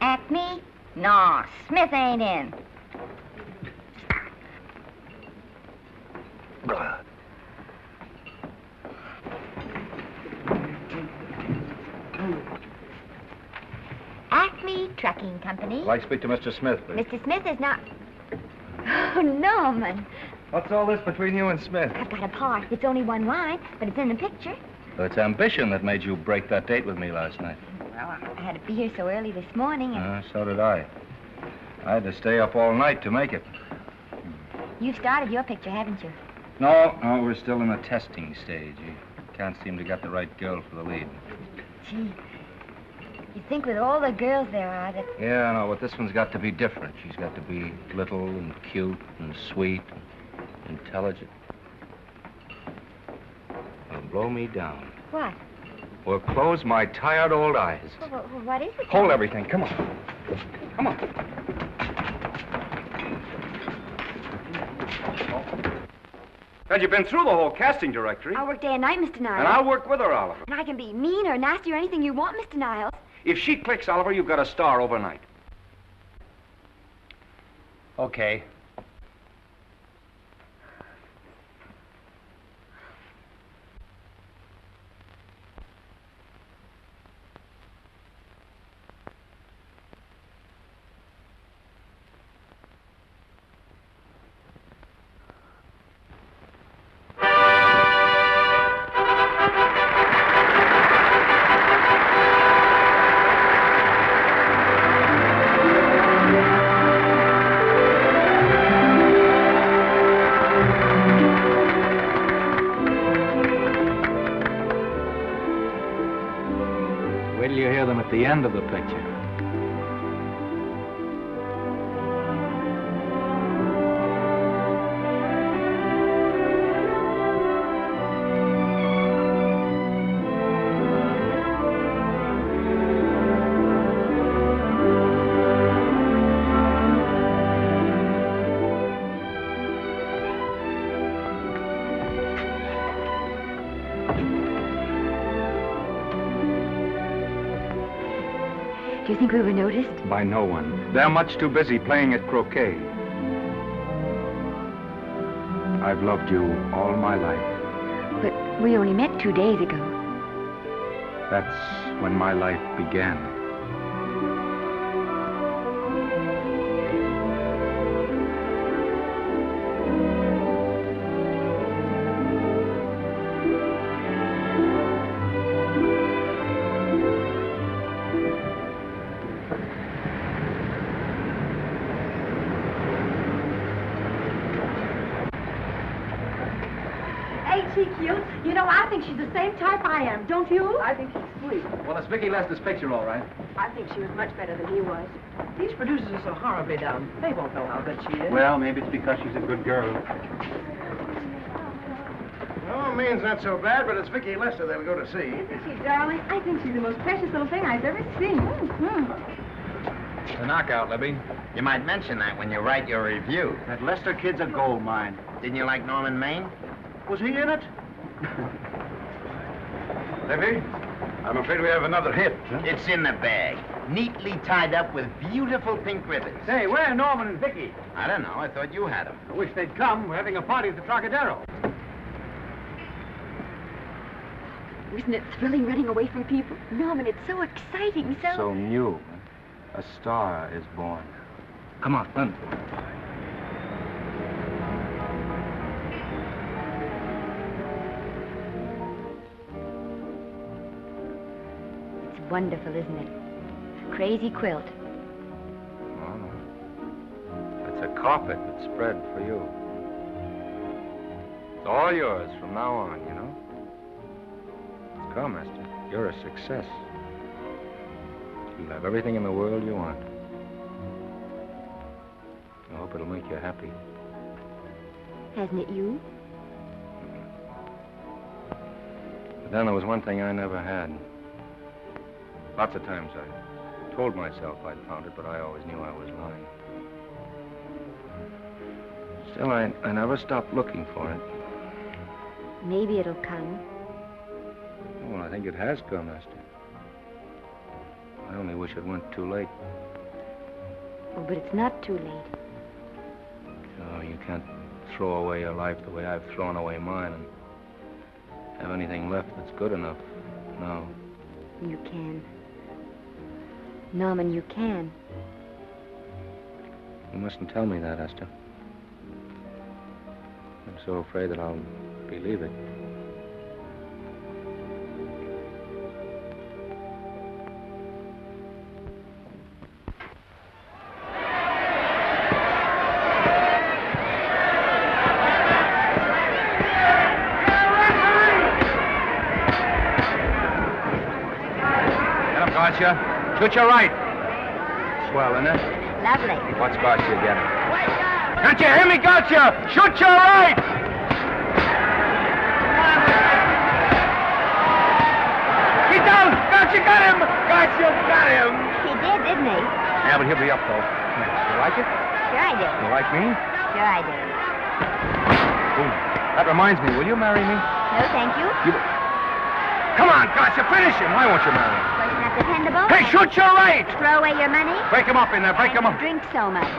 Acme? No, Smith ain't in. Acme Trucking Company? I'd like to speak to Mr. Smith, please. Mr. Smith is not... Oh, Norman. What's all this between you and Smith? I've got a part. It's only one line, but it's in the picture. So it's ambition that made you break that date with me last night. Well, I had to be here so early this morning, and So did I. I had to stay up all night to make it. you've started your picture, haven't you? No, we're still in the testing stage. You can't seem to get the right girl for the lead. Gee, you'd think with all the girls there are that... Yeah, I know, but this one's got to be different. She's got to be little and cute and sweet and intelligent. Well, blow me down. What? Well, close my tired old eyes. What is it? Hold everything. Come on. Come on. Well, you've been through the whole casting directory. I'll work day and night, Mr. Niles. And I'll work with her, Oliver. And I can be mean or nasty or anything you want, Mr. Niles. If she clicks, Oliver, you've got a star overnight. Okay. Wait till you hear them at the end of the picture. Do you think we were noticed? By no one. They're much too busy playing at croquet. I've loved you all my life. But we only met 2 days ago. That's when my life began. she cute? You know, I think she's the same type I am, don't you? I think she's sweet. Well, it's Vicki Lester's picture, all right. I think she was much better than he was. These producers are so horribly dumb. They won't know how good she is. Well, maybe it's because she's a good girl. Oh, Maine's not so bad, but it's Vicki Lester they'll go to see. Isn't she, darling? I think she's the most precious little thing I've ever seen. The knockout, Libby. You might mention that when you write your review. That Lester kid's a gold mine. Didn't you like Norman Maine? Was he in it? Libby, I'm afraid we have another hit. Huh? It's in the bag, neatly tied up with beautiful pink ribbons. Say, where are Norman and Vicki? I don't know. I thought you had them. I wish they'd come. We're having a party at the Trocadero. Isn't it thrilling running away from people? Norman, it's so exciting, So new. A star is born. Come on, run. It's wonderful, isn't it? A crazy quilt. Oh. It's a carpet that's spread for you. It's all yours from now on, you know? Come, Esther. You're a success. You'll have everything in the world you want. I hope it'll make you happy. Hasn't it you? But then there was one thing I never had. Lots of times I told myself I'd found it, but I always knew I was lying. Still, I never stopped looking for it. Maybe it'll come. Well, I think it has come, Esther. I only wish it went too late. Oh, but it's not too late. No, you can't throw away your life the way I've thrown away mine and have anything left that's good enough. No. You can. Norman, you can. You mustn't tell me that, Esther. I'm so afraid that I'll believe it. Gotcha. Shoot your right. Swell, isn't it? Lovely. What scotch you getting? Can't you hear me? Gotcha. Shoot your right. Get down. Gotcha, got him. Gotcha, got him. He did, didn't he? Yeah, but he'll be up, though. You like it? Sure I do. You like me? Sure I do. Ooh, that reminds me. Will you marry me? No, thank you. Come on, Gotcha, finish him. Why won't you marry him? Well, you're not dependable. Hey, shoot your right. Throw away your money. Break him up in there. Break him up. Drink so much.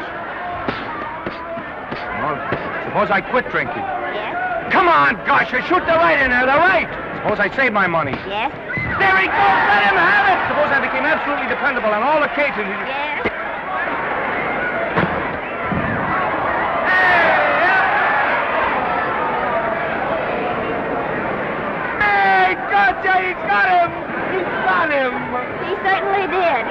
Well, suppose I quit drinking. Yes? Come on, Gotcha, shoot the right in there. The right. Suppose I save my money. Yes? There he goes. Let him have it. Suppose I became absolutely dependable on all occasions. Yes? Gotcha, he's got him! He's got him! He certainly did.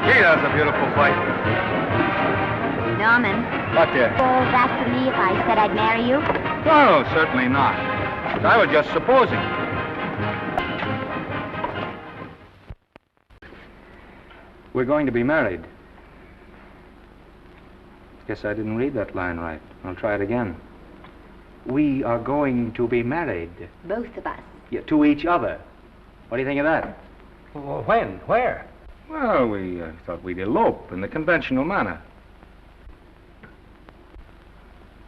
Gee, that's a beautiful fight. Norman. What, dear? Falls after me if I said I'd marry you? No, certainly not. I was just supposing. We're going to be married. Guess I didn't read that line right. I'll try it again. We are going to be married. Both of us. Yeah, to each other. What do you think of that? Well, when? Where? Well, we thought we'd elope in the conventional manner.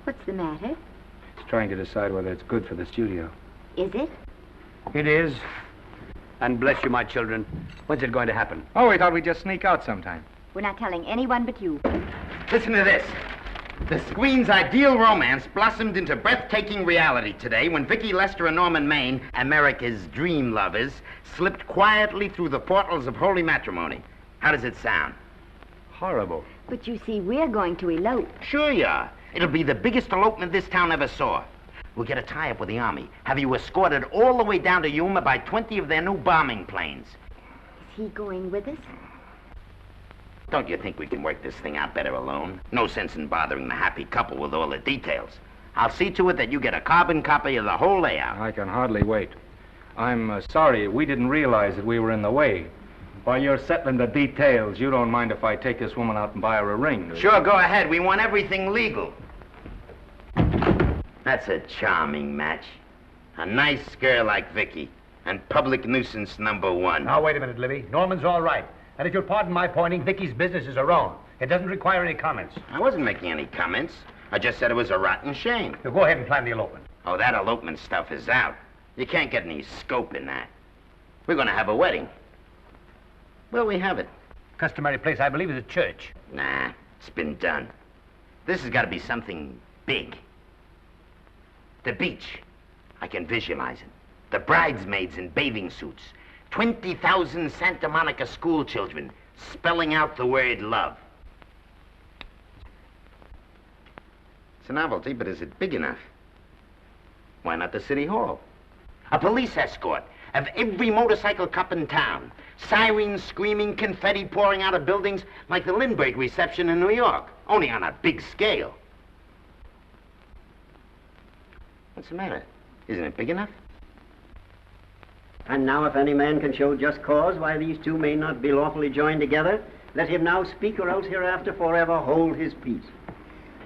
What's the matter? It's trying to decide whether it's good for the studio. Is it? It is. And bless you, my children. When's it going to happen? Oh, we thought we'd just sneak out sometime. We're not telling anyone but you. Listen to this. The screen's ideal romance blossomed into breathtaking reality today when Vicki Lester and Norman Maine, America's dream lovers, slipped quietly through the portals of holy matrimony. How does it sound? Horrible. But you see, we're going to elope. Sure you are. It'll be the biggest elopement this town ever saw. We'll get a tie-up with the Army, have you escorted all the way down to Yuma by 20 of their new bombing planes. Is he going with us? Don't you think we can work this thing out better alone? No sense in bothering the happy couple with all the details. I'll see to it that you get a carbon copy of the whole layout. I can hardly wait. I'm sorry we didn't realize that we were in the way. While you're settling the details, you don't mind if I take this woman out and buy her a ring, do you? Sure, go ahead. We want everything legal. That's a charming match. A nice girl like Vicky, and public nuisance #1. Now, wait a minute, Libby. Norman's all right. And if you'll pardon my pointing, Vicky's business is her own. It doesn't require any comments. I wasn't making any comments. I just said it was a rotten shame. Now, go ahead and plan the elopement. Oh, that elopement stuff is out. You can't get any scope in that. We're going to have a wedding. Where'll we have it? Customary place, I believe, is a church. Nah, it's been done. This has got to be something big. The beach. I can visualize it. The bridesmaids in bathing suits. 20,000 Santa Monica school children spelling out the word love. It's a novelty, but is it big enough? Why not the city hall? A police escort of every motorcycle cop in town. Sirens screaming, confetti pouring out of buildings like the Lindbergh reception in New York, only on a big scale. What's the matter? Isn't it big enough? And now if any man can show just cause why these two may not be lawfully joined together, let him now speak or else hereafter forever hold his peace.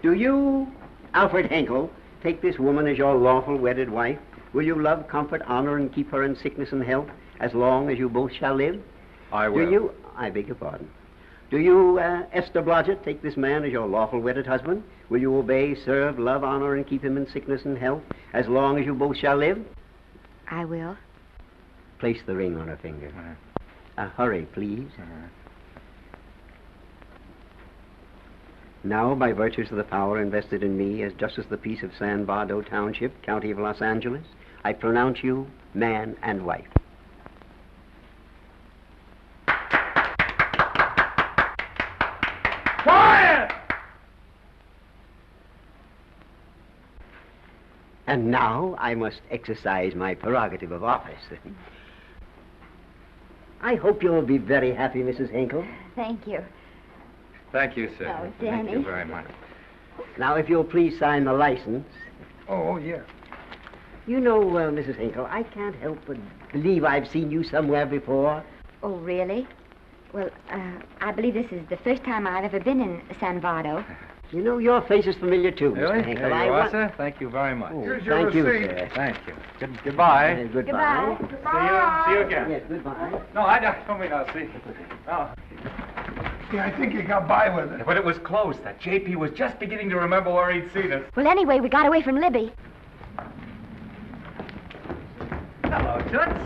Do you, Alfred Henkel, take this woman as your lawful wedded wife? Will you love, comfort, honor, and keep her in sickness and health as long as you both shall live? I will. Do you, I beg your pardon. Do you, Esther Blodgett, take this man as your lawful wedded husband? Will you obey, serve, love, honor, and keep him in sickness and health as long as you both shall live? I will. Place the ring on her finger. Hurry, please. Now, by virtues of the power invested in me as Justice of the Peace of San Bardo Township, County of Los Angeles, I pronounce you man and wife. Quiet! And now I must exercise my prerogative of office. I hope you'll be very happy, Mrs. Hinkle. Thank you. Thank you, sir. Oh, Thank Danny. you very much. Now, if you'll please sign the license. Oh, yeah. You know, Mrs. Hinkle, I can't help but believe I've seen you somewhere before. Oh, really? Well, I believe this is the first time I've ever been in San Bardo. You know, your face is familiar, too, Really? Mr. Hinkle. There you are, sir. Thank you very much. Here's your Thank you, receipt. Sir. Thank you. Goodbye. Goodbye. See you again. Yes, goodbye. No, I don't mean I'll see. Oh. Yeah, I think you got by with it. But it was close. That JP was just beginning to remember where he'd seen us. Well, anyway, we got away from Libby. Hello, Toots.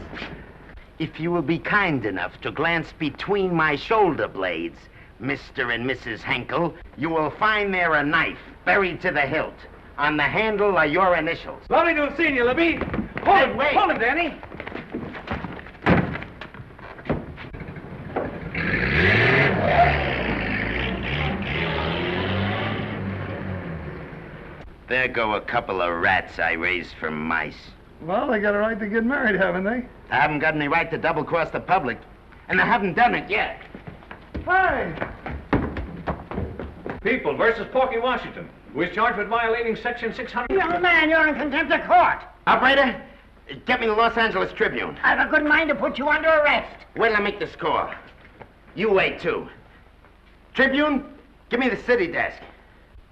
If you will be kind enough to glance between my shoulder blades, Mr. and Mrs. Henkel, you will find there a knife buried to the hilt. On the handle are your initials. Lovely to have seen you, Libby. Hold him, wait. Hold him, Danny. There go a couple of rats I raised from mice. Well, they got a right to get married, haven't they? I haven't got any right to double-cross the public, and I haven't done it yet. Hey! People versus Porky Washington, who is charged with violating Section 600. Young man, you're in contempt of court. Operator, get me the Los Angeles Tribune. I've a good mind to put you under arrest. Wait till I make the score. You wait, too. Tribune, give me the city desk.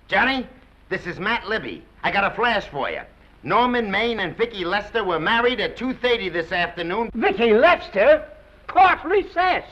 Johnny, this is Matt Libby. I got a flash for you. Norman Maine and Vicky Lester were married at 2:30 this afternoon. Vicky Lester? Court recess.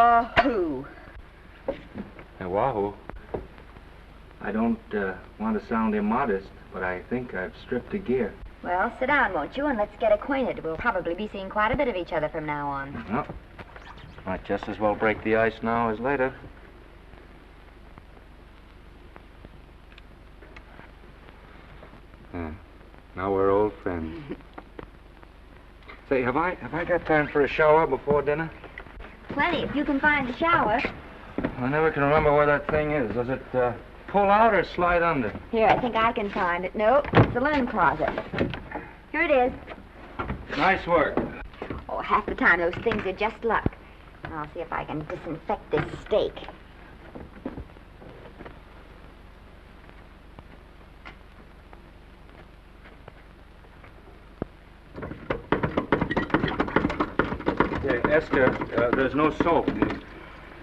Wahoo! Now, wahoo. I don't want to sound immodest, but I think I've stripped a gear. Well, sit down, won't you, and let's get acquainted. We'll probably be seeing quite a bit of each other from now on. Well, might just as well break the ice now as later. Now we're old friends. Say, have I got time for a shower before dinner? Plenty, if you can find a shower. I never can remember where that thing is. Does it pull out or slide under? Here, I think I can find it. No, it's the linen closet. Here it is. Nice work. Oh, half the time those things are just luck. I'll see if I can disinfect this steak. Esther, there's no soap.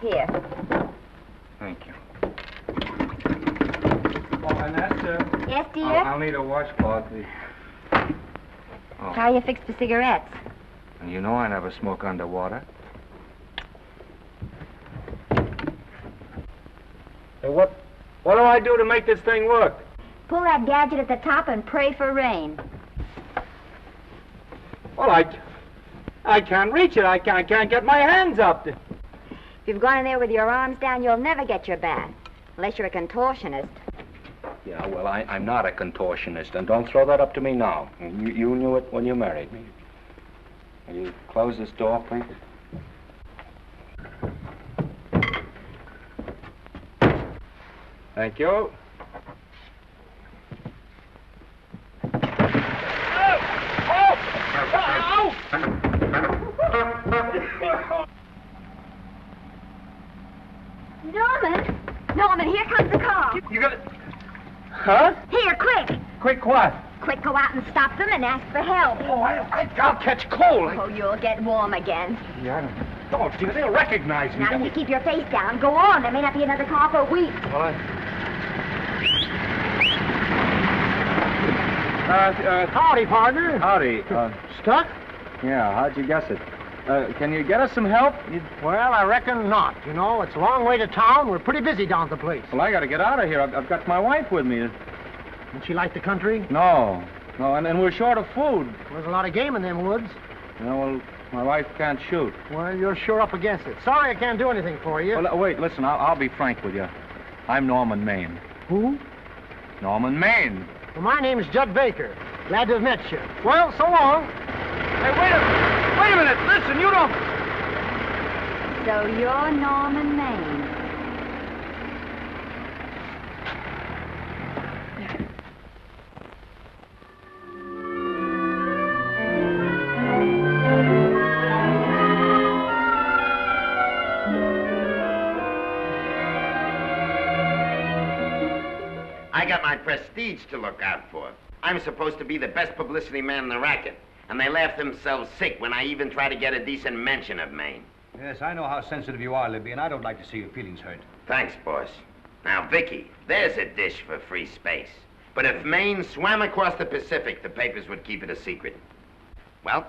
Here. Thank you. Oh, and Esther. Yes, dear? I'll need a washcloth. How are you fixed for cigarettes? And you know I never smoke underwater. Hey, what do I do to make this thing work? Pull that gadget at the top and pray for rain. Well, I can't reach it. I can't get my hands up. If you've gone in there with your arms down, you'll never get your bath. Unless you're a contortionist. Yeah, well, I'm not a contortionist, and don't throw that up to me now. You knew it when you married me. Will you close this door, please? Thank you. Norman, here comes the car. You got it? Huh? Here, quick. Quick what? Quick, go out and stop them and ask for help. Oh, I'll catch cold. Oh, you'll get warm again. Yeah, don't, dear. They'll recognize me. Now, if you keep your face down, go on. There may not be another car for a week. Well, howdy, partner. Howdy. Stuck? Yeah, how'd you guess it? Can you get us some help? Well, I reckon not. You know, it's a long way to town. We're pretty busy down at the place. Well, I got to get out of here. I've got my wife with me. Doesn't she like the country? No, and we're short of food. There's a lot of game in them woods. You know, well, my wife can't shoot. Well, you're sure up against it. Sorry I can't do anything for you. Well, wait, listen, I'll be frank with you. I'm Norman Maine. Who? Norman Maine. Well, my name's Judd Baker. Glad to have met you. Well, so long. Hey, wait a minute. Listen, you don't... So you're Norman Maine. I got my prestige to look out for. I'm supposed to be the best publicity man in the racket, and they laugh themselves sick when I even try to get a decent mention of Maine. Yes, I know how sensitive you are, Libby, and I don't like to see your feelings hurt. Thanks, boss. Now, Vicky, there's a dish for free space. But if Maine swam across the Pacific, the papers would keep it a secret. Well,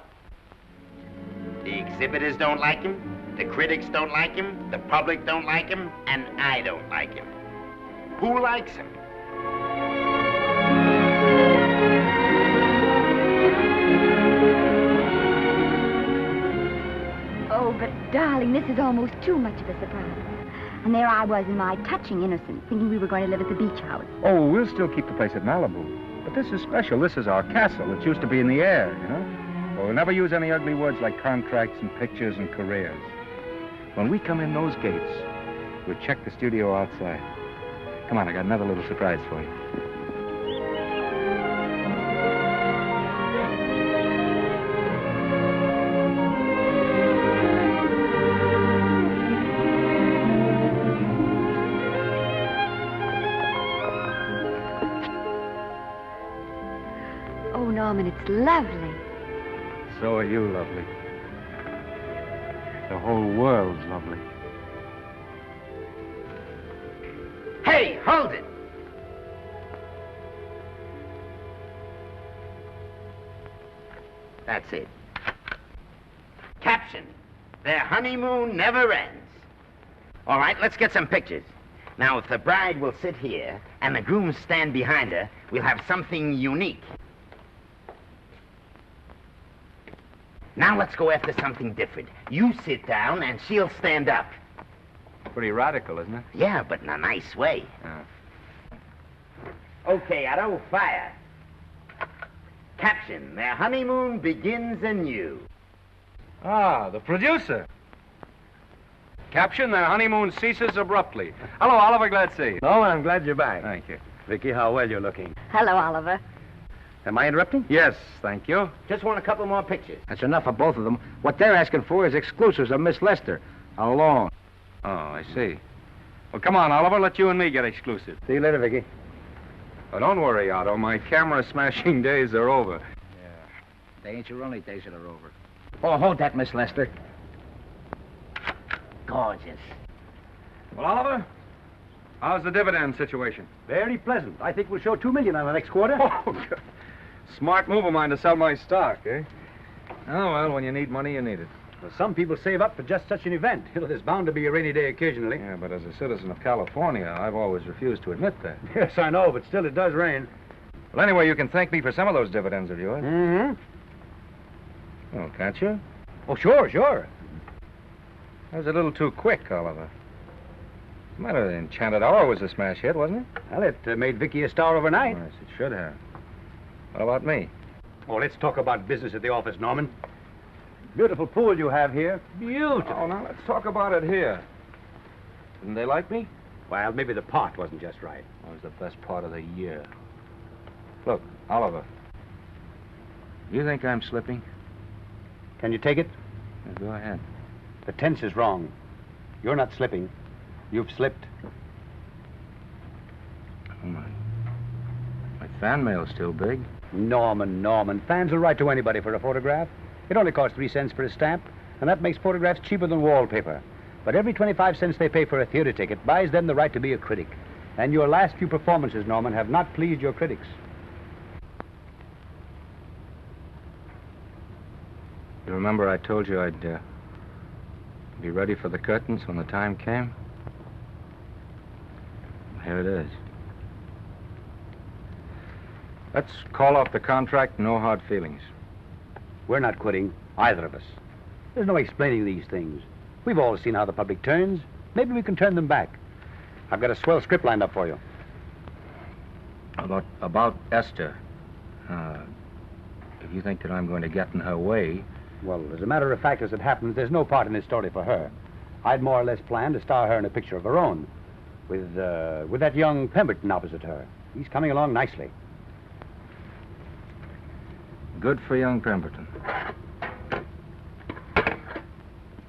the exhibitors don't like him, the critics don't like him, the public don't like him, and I don't like him. Who likes him? Oh, but darling, this is almost too much of a surprise. And there I was in my touching innocence, thinking we were going to live at the beach house. Oh, we'll still keep the place at Malibu. But this is special. This is our castle. It used to be in the air, you know? Well, we'll never use any ugly words like contracts and pictures and careers. When we come in those gates, we'll check the studio outside. Come on, I got another little surprise for you. Oh, Norman, it's lovely. So are you lovely. The whole world's lovely. Hey, hold it! That's it. Caption: Their honeymoon never ends. All right, let's get some pictures. Now, if the bride will sit here and the groom stand behind her, we'll have something unique. Now let's go after something different. You sit down and she'll stand up. Pretty radical, isn't it? Yeah, but in a nice way. Okay, Otto, fire. Caption, their honeymoon begins anew. Ah, the producer. Caption, their honeymoon ceases abruptly. Hello, Oliver, glad to see you. No, I'm glad you're back. Thank you. Vicky, how well you're looking. Hello, Oliver. Am I interrupting? Yes, thank you. Just want a couple more pictures. That's enough of both of them. What they're asking for is exclusives of Miss Lester. Alone. Oh, I see. Well, come on, Oliver, let you and me get exclusive. See you later, Vicky. Oh, don't worry, Otto. My camera smashing days are over. They ain't your only days that are over. Oh, hold that, Miss Lester. Gorgeous. Well, Oliver, how's the dividend situation? Very pleasant. I think we'll show $2 million on the next quarter. Oh, good. Smart move of mine to sell my stock, eh? Oh, well, when you need money, you need it. Well, some people save up for just such an event. You know, there's bound to be a rainy day occasionally. Yeah, but as a citizen of California, I've always refused to admit that. Yes, I know, but still it does rain. Well, anyway, you can thank me for some of those dividends of yours. Mm-hmm. Oh, can't you? Oh, sure, sure. That was a little too quick, Oliver. What's the matter? The Enchanted Hour was a smash hit, wasn't it? Well, it made Vicky a star overnight. Yes, it should have. What about me? Oh, let's talk about business at the office, Norman. Beautiful pool you have here. Beautiful. Oh, now let's talk about it here. Didn't they like me? Well, maybe the part wasn't just right. That was the best part of the year. Look, Oliver. Do you think I'm slipping? Can you take it? Yeah, go ahead. The tense is wrong. You're not slipping. You've slipped. Oh, my fan mail's still big. Norman. Fans will write to anybody for a photograph. It only costs 3 cents for a stamp, and that makes photographs cheaper than wallpaper. But every 25 cents they pay for a theater ticket buys them the right to be a critic. And your last few performances, Norman, have not pleased your critics. You remember I told you I'd be ready for the curtains when the time came? Here it is. Let's call off the contract, no hard feelings. We're not quitting, either of us. There's no explaining these things. We've all seen how the public turns. Maybe we can turn them back. I've got a swell script lined up for you. About Esther. If you think that I'm going to get in her way... Well, as a matter of fact, as it happens, there's no part in this story for her. I'd more or less planned to star her in a picture of her own, with that young Pemberton opposite her. He's coming along nicely. Good for young Pemberton.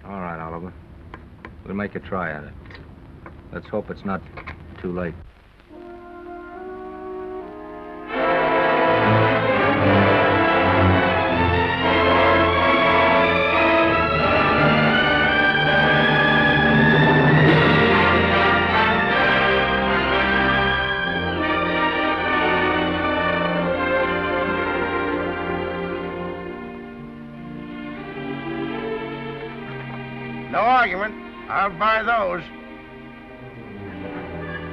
All right, Oliver. We'll make a try at it. Let's hope it's not too late. No argument. I'll buy those.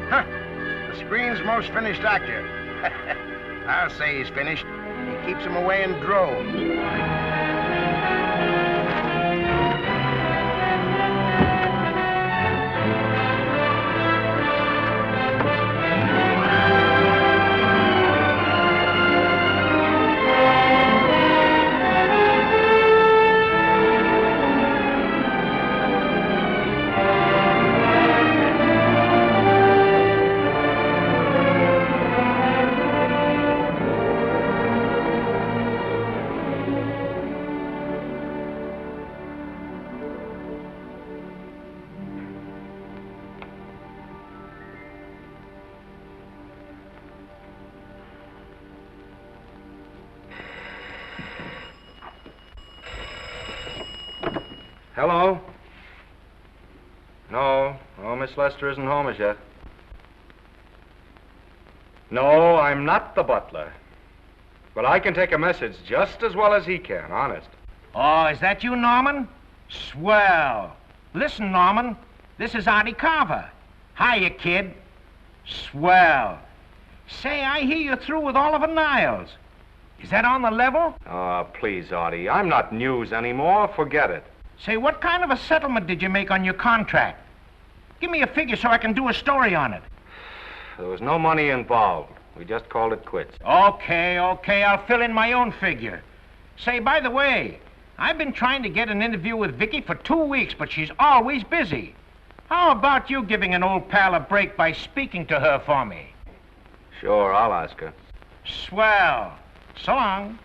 Huh. The screen's most finished actor. I'll say he's finished. He keeps them away in droves. Hello? No, Miss Lester isn't home as yet. No, I'm not the butler. But I can take a message just as well as he can, honest. Oh, is that you, Norman? Swell. Listen, Norman, This is Artie Carver. Hiya, kid. Swell. Say, I hear you're through with Oliver Niles. Is that on the level? Oh, please, Artie. I'm not news anymore. Forget it. Say, what kind of a settlement did you make on your contract? Give me a figure so I can do a story on it. There was no money involved. We just called it quits. Okay, I'll fill in my own figure. Say, by the way, I've been trying to get an interview with Vicky for 2 weeks, but she's always busy. How about you giving an old pal a break by speaking to her for me? Sure, I'll ask her. Swell. So long.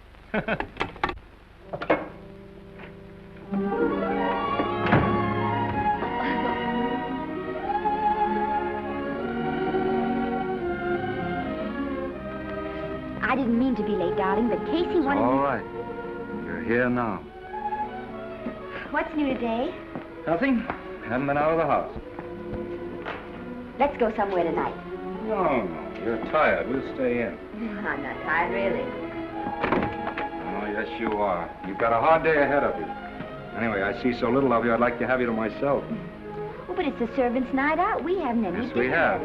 I didn't mean to be late, darling, but Casey wanted All right. You're here now. What's new today? Nothing. Haven't been out of the house. Let's go somewhere tonight. No. You're tired. We'll stay in. I'm not tired, really. Oh, yes, you are. You've got a hard day ahead of you. Anyway, I see so little of you, I'd like to have you to myself. Oh, but it's the servants' night out. We haven't any Yes, we have.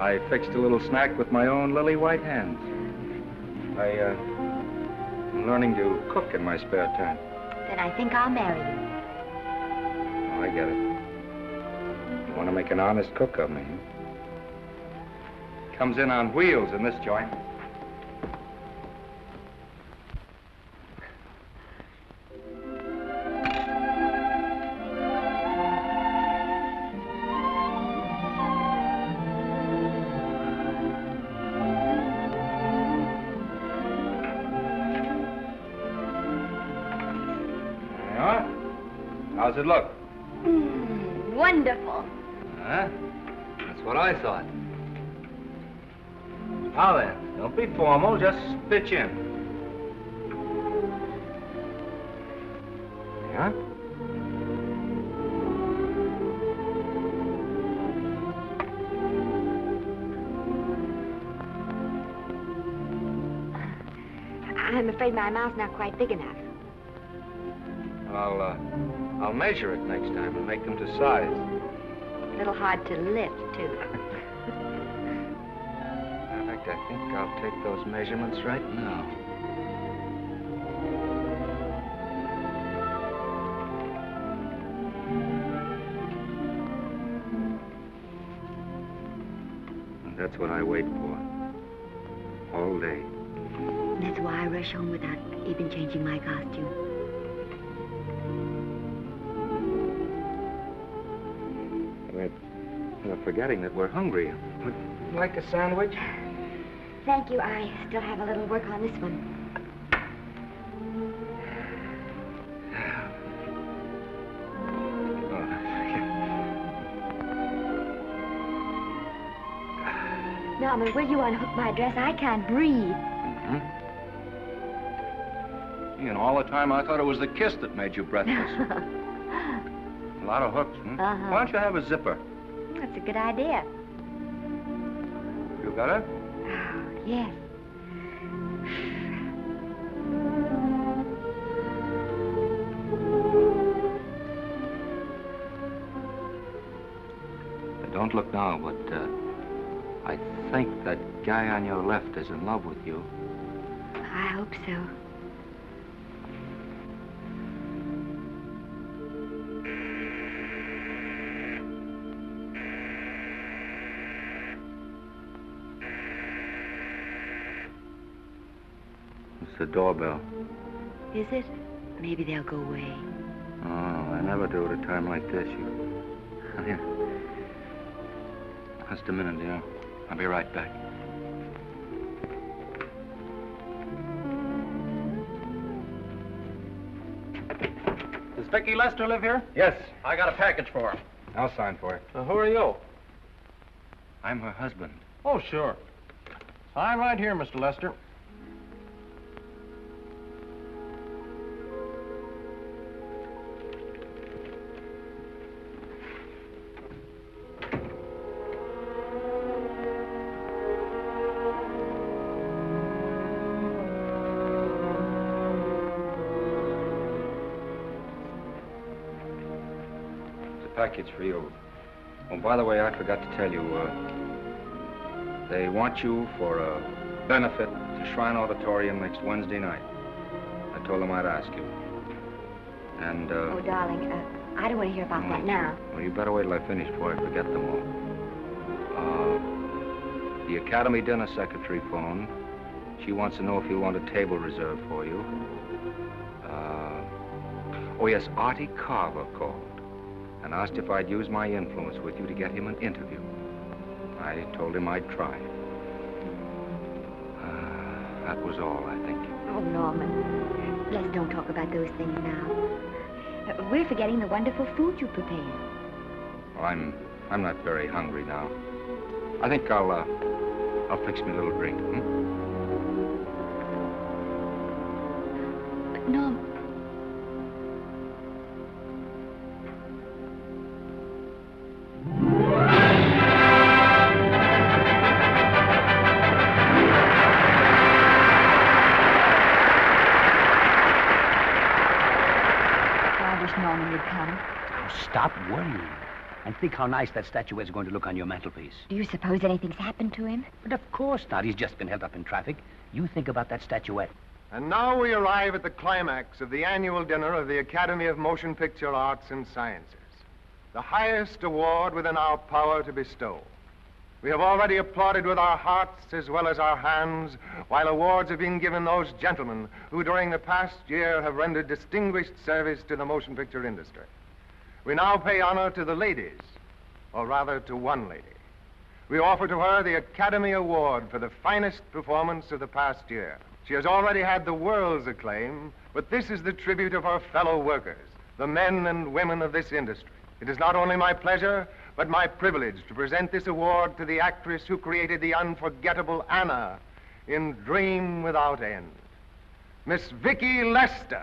I fixed a little snack with my own lily white hands. I'm learning to cook in my spare time. Then I think I'll marry you. Oh, I get it. You want to make an honest cook of me, huh? Comes in on wheels in this joint. How's it look? Wonderful. Huh? That's what I thought. Now then, don't be formal, just pitch in. Yeah? I'm afraid my mouth's not quite big enough. I'll measure it next time and make them to size. A little hard to lift, too. In fact, I think I'll take those measurements right now. And that's what I wait for. All day. That's why I rush home without even changing my costume. We're forgetting that we're hungry. Would you like a sandwich? Thank you. I still have a little work on this one. Norman, will you unhook my dress? I can't breathe. You know, all the time I thought it was the kiss that made you breathless. A lot of hooks, huh? Uh-huh. Why don't you have a zipper? That's a good idea. You got it? Oh, yes. Don't look now, but I think that guy on your left is in love with you. I hope so. It's the doorbell. Is it? Maybe they'll go away. Oh, I never do at a time like this. Here. Just a minute, dear. I'll be right back. Does Vicky Lester live here? Yes. I got a package for her. I'll sign for it. Who are you? I'm her husband. Oh, sure. Sign right here, Mr. Lester. Package for you. Oh, by the way, I forgot to tell you, they want you for a benefit to Shrine Auditorium next Wednesday night. I told them I'd ask you. And, Oh, darling, I don't want to hear about that now. Well, you better wait till I finish before I forget them all. The Academy dinner secretary phoned. She wants to know if you want a table reserved for you. Oh, yes, Artie Carver called and asked if I'd use my influence with you to get him an interview. I told him I'd try. That was all, I think. Oh, Norman, let's don't talk about those things now. We're forgetting the wonderful food you prepared. Well, I'm not very hungry now. I think I'll fix me a little drink, But, Norm... Norman would come. Oh, stop worrying. And think how nice that statuette's going to look on your mantelpiece. Do you suppose anything's happened to him? But of course not. He's just been held up in traffic. You think about that statuette. And now we arrive at the climax of the annual dinner of the Academy of Motion Picture Arts and Sciences, the highest award within our power to bestow. We have already applauded with our hearts as well as our hands, while awards have been given those gentlemen who during the past year have rendered distinguished service to the motion picture industry. We now pay honor to the ladies, or rather to one lady. We offer to her the Academy Award for the finest performance of the past year. She has already had the world's acclaim, but this is the tribute of her fellow workers, the men and women of this industry. It is not only my pleasure, but my privilege to present this award to the actress who created the unforgettable Anna in Dream Without End, Miss Vicki Lester.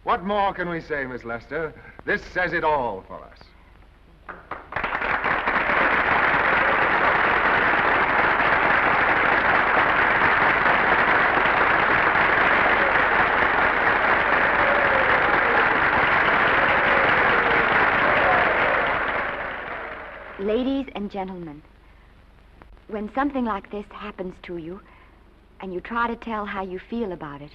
What more can we say, Miss Lester? This says it all for us. Ladies and gentlemen, when something like this happens to you, and you try to tell how you feel about it,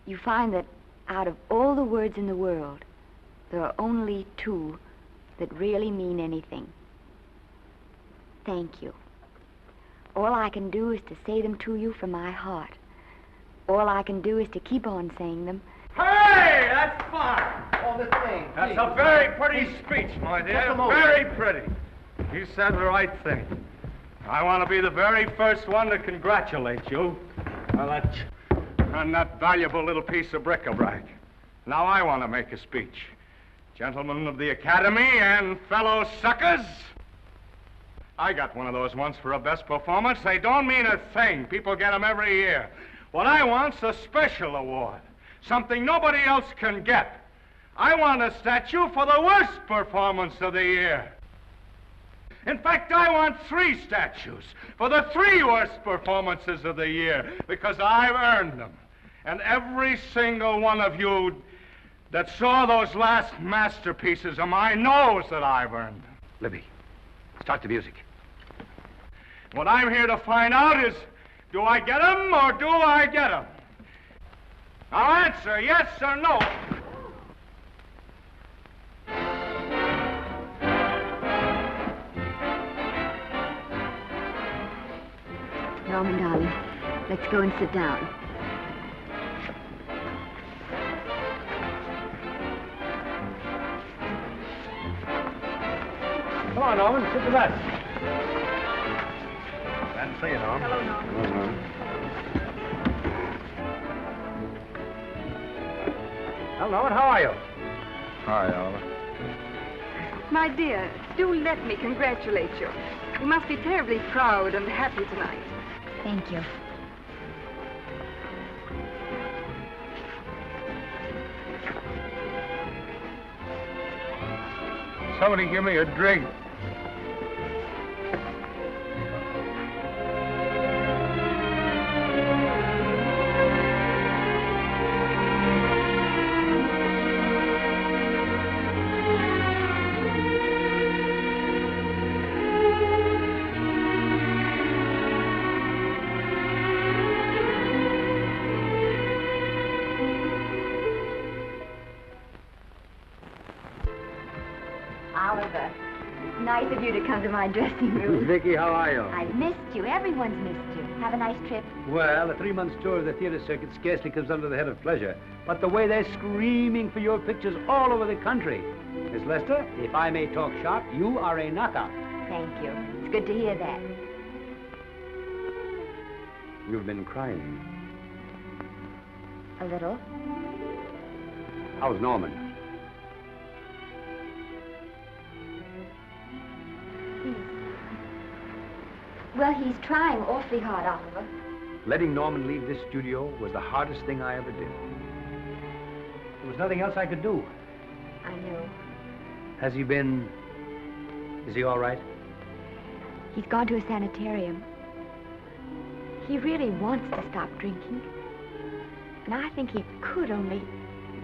you find that out of all the words in the world, there are only two that really mean anything. Thank you. All I can do is to say them to you from my heart. All I can do is to keep on saying them. Hey, that's fine. Oh, this thing. That's a very pretty speech, my dear. Very pretty. You said the right thing. I want to be the very first one to congratulate you on that valuable little piece of bric-a-brac. Now I want to make a speech. Gentlemen of the Academy and fellow suckers, I got one of those once for a best performance. They don't mean a thing. People get them every year. What I want's a special award, something nobody else can get. I want a statue for the worst performance of the year. In fact, I want 3 statues for the 3 worst performances of the year, because I've earned them. And every single one of you that saw those last masterpieces of mine knows that I've earned them. Libby, start the music. What I'm here to find out is, do I get them or do I get them? Now answer yes or no. Norman, darling, let's go and sit down. Come on, Norman, sit to that. Glad to see you, Norman. Hello, Norman. Hello, Norman. Well, Norman, how are you? Hi, Oliver. My dear, do let me congratulate you. You must be terribly proud and happy tonight. Thank you. Somebody give me a drink. Oliver, it's nice of you to come to my dressing room. Vicky, how are you? I've missed you. Everyone's missed you. Have a nice trip. Well, a 3-month tour of the theater circuit scarcely comes under the head of pleasure. But the way they're screaming for your pictures all over the country. Miss Lester, if I may talk shop, you are a knockout. Thank you. It's good to hear that. You've been crying. A little. How's Norman? Well, he's trying awfully hard, Oliver. Letting Norman leave this studio was the hardest thing I ever did. There was nothing else I could do. I know. Has he been... Is he all right? He's gone to a sanitarium. He really wants to stop drinking. And I think he could only...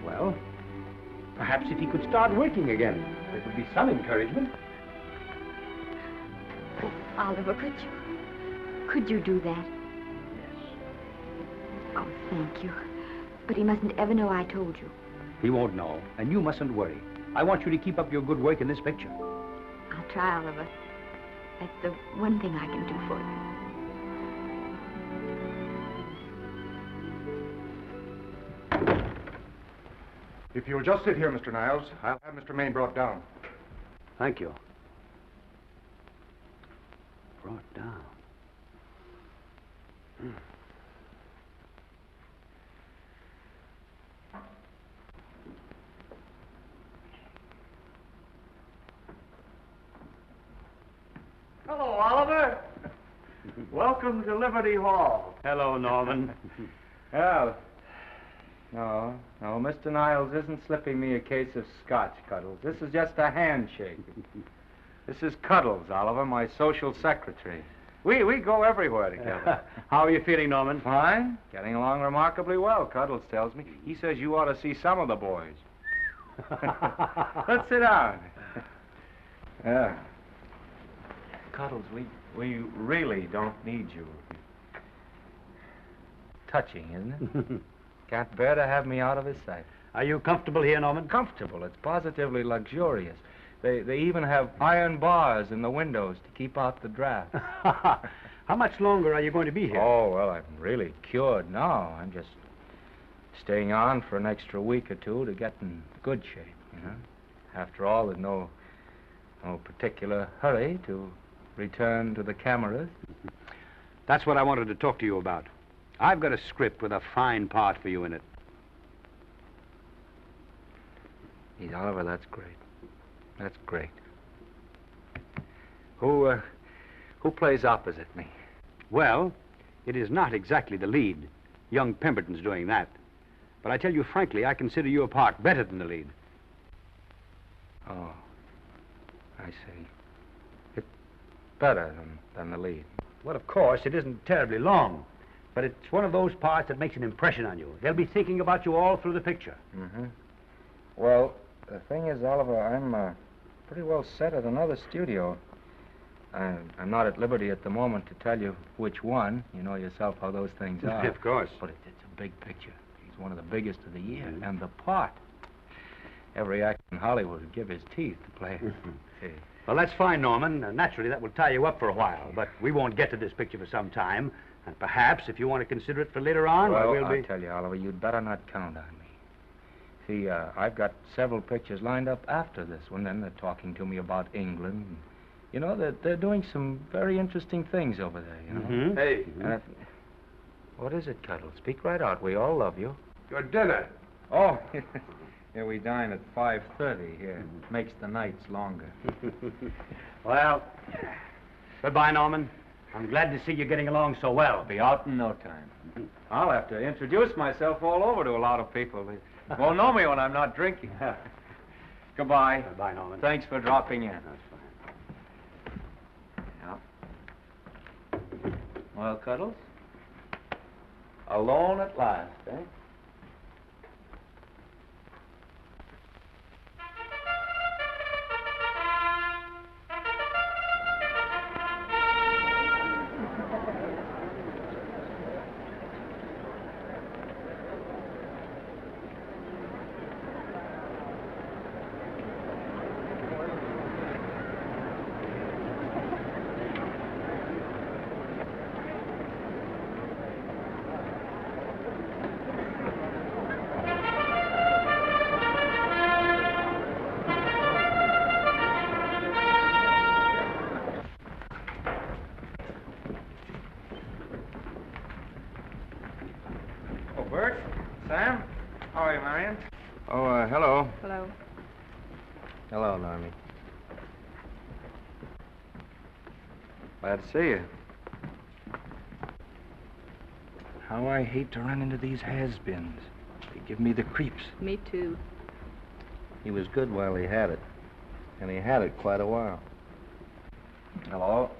Well, perhaps if he could start working again, there would be some encouragement. Oh, Oliver, could you do that? Yes. Oh, thank you. But he mustn't ever know I told you. He won't know, and you mustn't worry. I want you to keep up your good work in this picture. I'll try, Oliver. That's the one thing I can do for you. If you'll just sit here, Mr. Niles, I'll have Mr. Maine brought down. Thank you. Brought down. Hello, Oliver. Welcome to Liberty Hall. Hello, Norman. Well, no, Mr. Niles isn't slipping me a case of scotch, Cuddles. This is just a handshake. This is Cuddles, Oliver, my social secretary. We go everywhere together. How are you feeling, Norman? Fine. Getting along remarkably well, Cuddles tells me. He says you ought to see some of the boys. Let's sit down. Yeah. Cuddles, we really don't need you. Touching, isn't it? Can't bear to have me out of his sight. Are you comfortable here, Norman? Comfortable. It's positively luxurious. They even have iron bars in the windows to keep out the draft. How much longer are you going to be here? Oh, well, I'm really cured now. I'm just staying on for an extra week or two to get in good shape, you know. After all, there's no particular hurry to return to the cameras. That's what I wanted to talk to you about. I've got a script with a fine part for you in it. Gee, Oliver, that's great. That's great. Who plays opposite me? Well, it is not exactly the lead. Young Pemberton's doing that. But I tell you frankly, I consider your part better than the lead. Oh, I see. It's better than the lead. Well, of course, it isn't terribly long. But it's one of those parts that makes an impression on you. They'll be thinking about you all through the picture. Mm-hmm. Well, the thing is, Oliver, I'm pretty well set at another studio. I'm not at liberty at the moment to tell you which one. You know yourself how those things are. Of course. But it's a big picture. It's one of the biggest of the year. Mm-hmm. And the part. Every actor in Hollywood would give his teeth to play it. See. Well, that's fine, Norman. Naturally, that will tie you up for a while. But we won't get to this picture for some time. And perhaps, if you want to consider it for later on, well, we'll be... I'll tell you, Oliver, you'd better not count on me. See, I've got several pictures lined up after this one, and they're talking to me about England. And, you know, they're doing some very interesting things over there, you know? Mm-hmm. Hey. What is it, Cuddle? Speak right out. We all love you. Your dinner. Oh, yeah, we dine at 5:30 here. Makes the nights longer. Well, goodbye, Norman. I'm glad to see you getting along so well. Be out in no time. I'll have to introduce myself all over to a lot of people. They won't know me when I'm not drinking. Goodbye. Bye, Norman. Thanks for dropping in. That's fine. Yeah. Well, Cuddles? Alone at last, eh? Bert? Sam? How are you, Marion? Oh, hello. Hello. Hello, Normie. Glad to see you. How I hate to run into these has-beens. They give me the creeps. Me too. He was good while he had it. And he had it quite a while. Hello?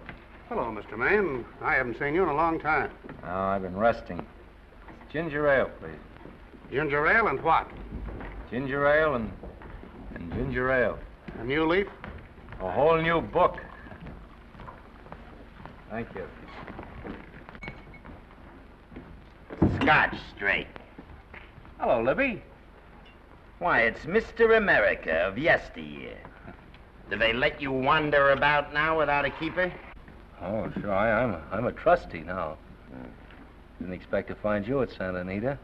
Hello, Mr. Maine. I haven't seen you in a long time. Oh, I've been resting. Ginger ale, please. Ginger ale and what? Ginger ale and ginger ale. A new leaf? A whole new book. Thank you. Scotch straight. Hello, Libby. Why, it's Mr. America of yesteryear. Do they let you wander about now without a keeper? Oh, sure. I'm a trustee now. Didn't expect to find you at Santa Anita.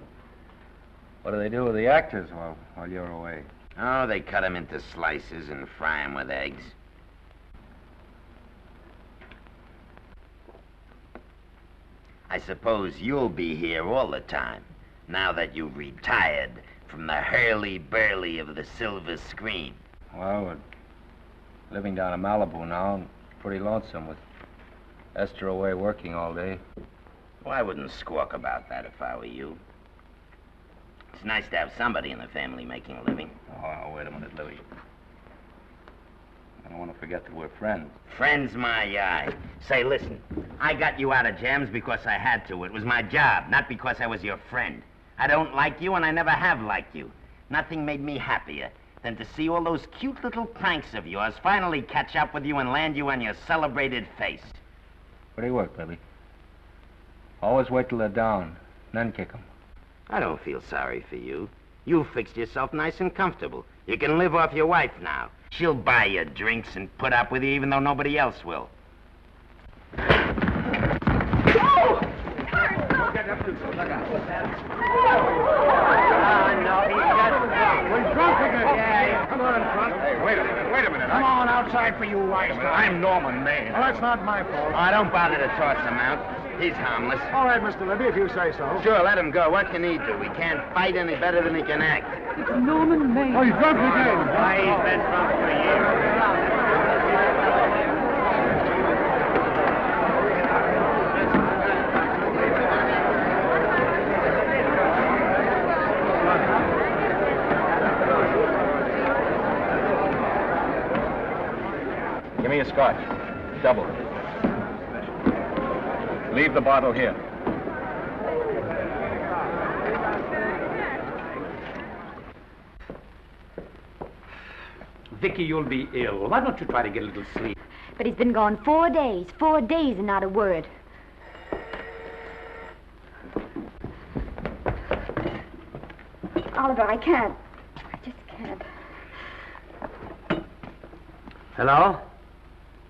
What do they do with the actors while you're away? Oh, they cut them into slices and fry them with eggs. I suppose you'll be here all the time, now that you've retired from the hurly-burly of the silver screen. Well, we're living down in Malibu now, and pretty lonesome with Esther away working all day. Well, I wouldn't squawk about that if I were you. It's nice to have somebody in the family making a living. Oh, wait a minute, Louie. I don't want to forget that we're friends. Friends, my eye. Say, listen, I got you out of jams because I had to. It was my job, not because I was your friend. I don't like you, and I never have liked you. Nothing made me happier than to see all those cute little pranks of yours finally catch up with you and land you on your celebrated face. Where do you work, baby? Always wait till they're down, then kick 'em. I don't feel sorry for you. You fixed yourself nice and comfortable. You can live off your wife now. She'll buy you drinks and put up with you even though nobody else will. We're drunk again. Yeah, come on, front. Hey, wait a minute. Come on outside for you, wise guy. I'm Norman Maine. Well, that's not my fault. Oh, don't bother to toss him out. He's harmless. All right, Mr. Libby, if you say so. Sure, let him go. What can he do? He can't fight any better than he can act. It's Norman Maine. Oh, he's drunk again. Why, he's been drunk for years. Give me a scotch. Double. Leave the bottle here. Vicky, you'll be ill. Why don't you try to get a little sleep? But he's been gone 4 days. 4 days and not a word. Oliver, I can't. I just can't. Hello?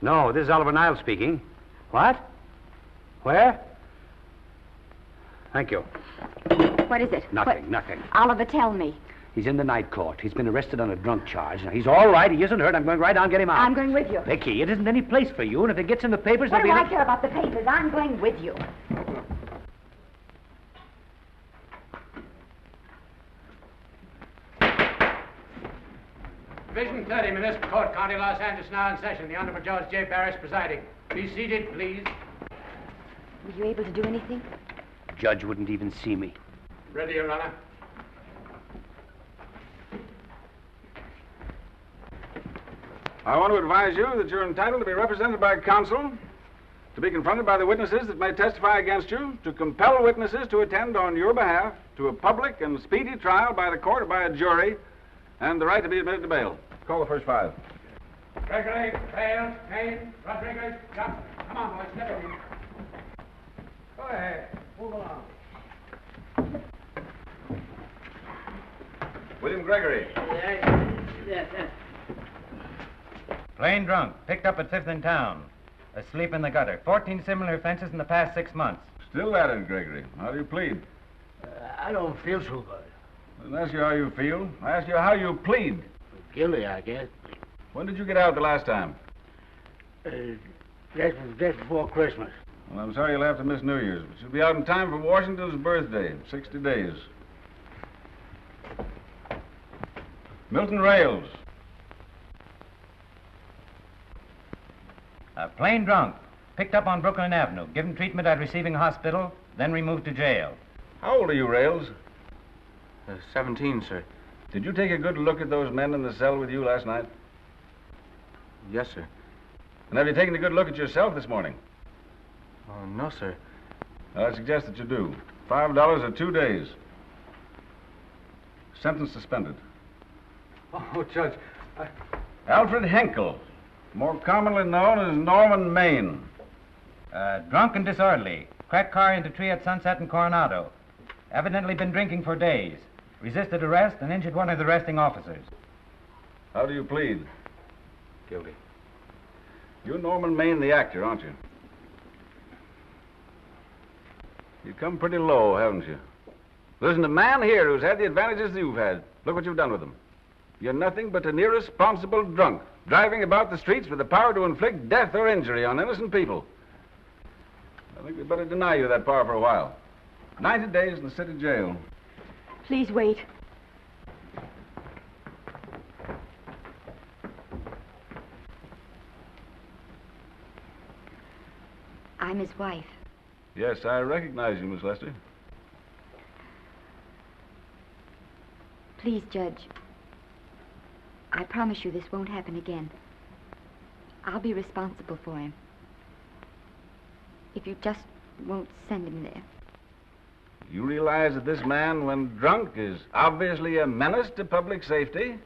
No, this is Oliver Niles speaking. What? Where? Thank you. What is it? Nothing, nothing. Oliver, tell me. He's in the night court. He's been arrested on a drunk charge. Now, he's all right. He isn't hurt. I'm going right down and get him out. I'm going with you. Vicky, it isn't any place for you, and if it gets in the papers, What do there'll I be... care about the papers? I'm going with you. Division 30, Municipal Court, County, Los Angeles, now in session. The Honorable Judge J. Barris presiding. Be seated, please. Were you able to do anything? Judge wouldn't even see me. Ready, Your Honor. I want to advise you that you're entitled to be represented by counsel, to be confronted by the witnesses that may testify against you, to compel witnesses to attend on your behalf to a public and speedy trial by the court or by a jury, and the right to be admitted to bail. Call the first 5. Gregory, Bales, Kane, Rodriguez, Johnson. Come on, boys, step in. Go ahead. Move along. William Gregory. Yes. Plain drunk, picked up at 5th in town. Asleep in the gutter. 14 similar offenses in the past 6 months. Still at it, Gregory. How do you plead? I don't feel so good. I didn't ask you how you feel. I asked you how you plead. Guilty, I guess. When did you get out the last time? Just before Christmas. Well, I'm sorry you'll have to miss New Year's, but you'll be out in time for Washington's birthday, 60 days. Milton Rails. Plain drunk, picked up on Brooklyn Avenue, given treatment at receiving hospital, then removed to jail. How old are you, Rails? 17, sir. Did you take a good look at those men in the cell with you last night? Yes, sir. And have you taken a good look at yourself this morning? No, sir. I suggest that you do. $5 or 2 days. Sentence suspended. Oh, Judge, Alfred Henkel, more commonly known as Norman Maine. Drunk and disorderly. Cracked car into tree at Sunset and Coronado. Evidently been drinking for days. Resisted arrest and injured one of the arresting officers. How do you plead? Guilty. You're Norman Maine, the actor, aren't you? You've come pretty low, haven't you? There isn't a man here who's had the advantages that you've had. Look what you've done with them. You're nothing but an irresponsible drunk, driving about the streets with the power to inflict death or injury on innocent people. I think we'd better deny you that power for a while. 90 days in the city jail. Please wait. I'm his wife. Yes, I recognize you, Miss Lester. Please, Judge. I promise you this won't happen again. I'll be responsible for him. If you just won't send him there. You realize that this man, when drunk, is obviously a menace to public safety?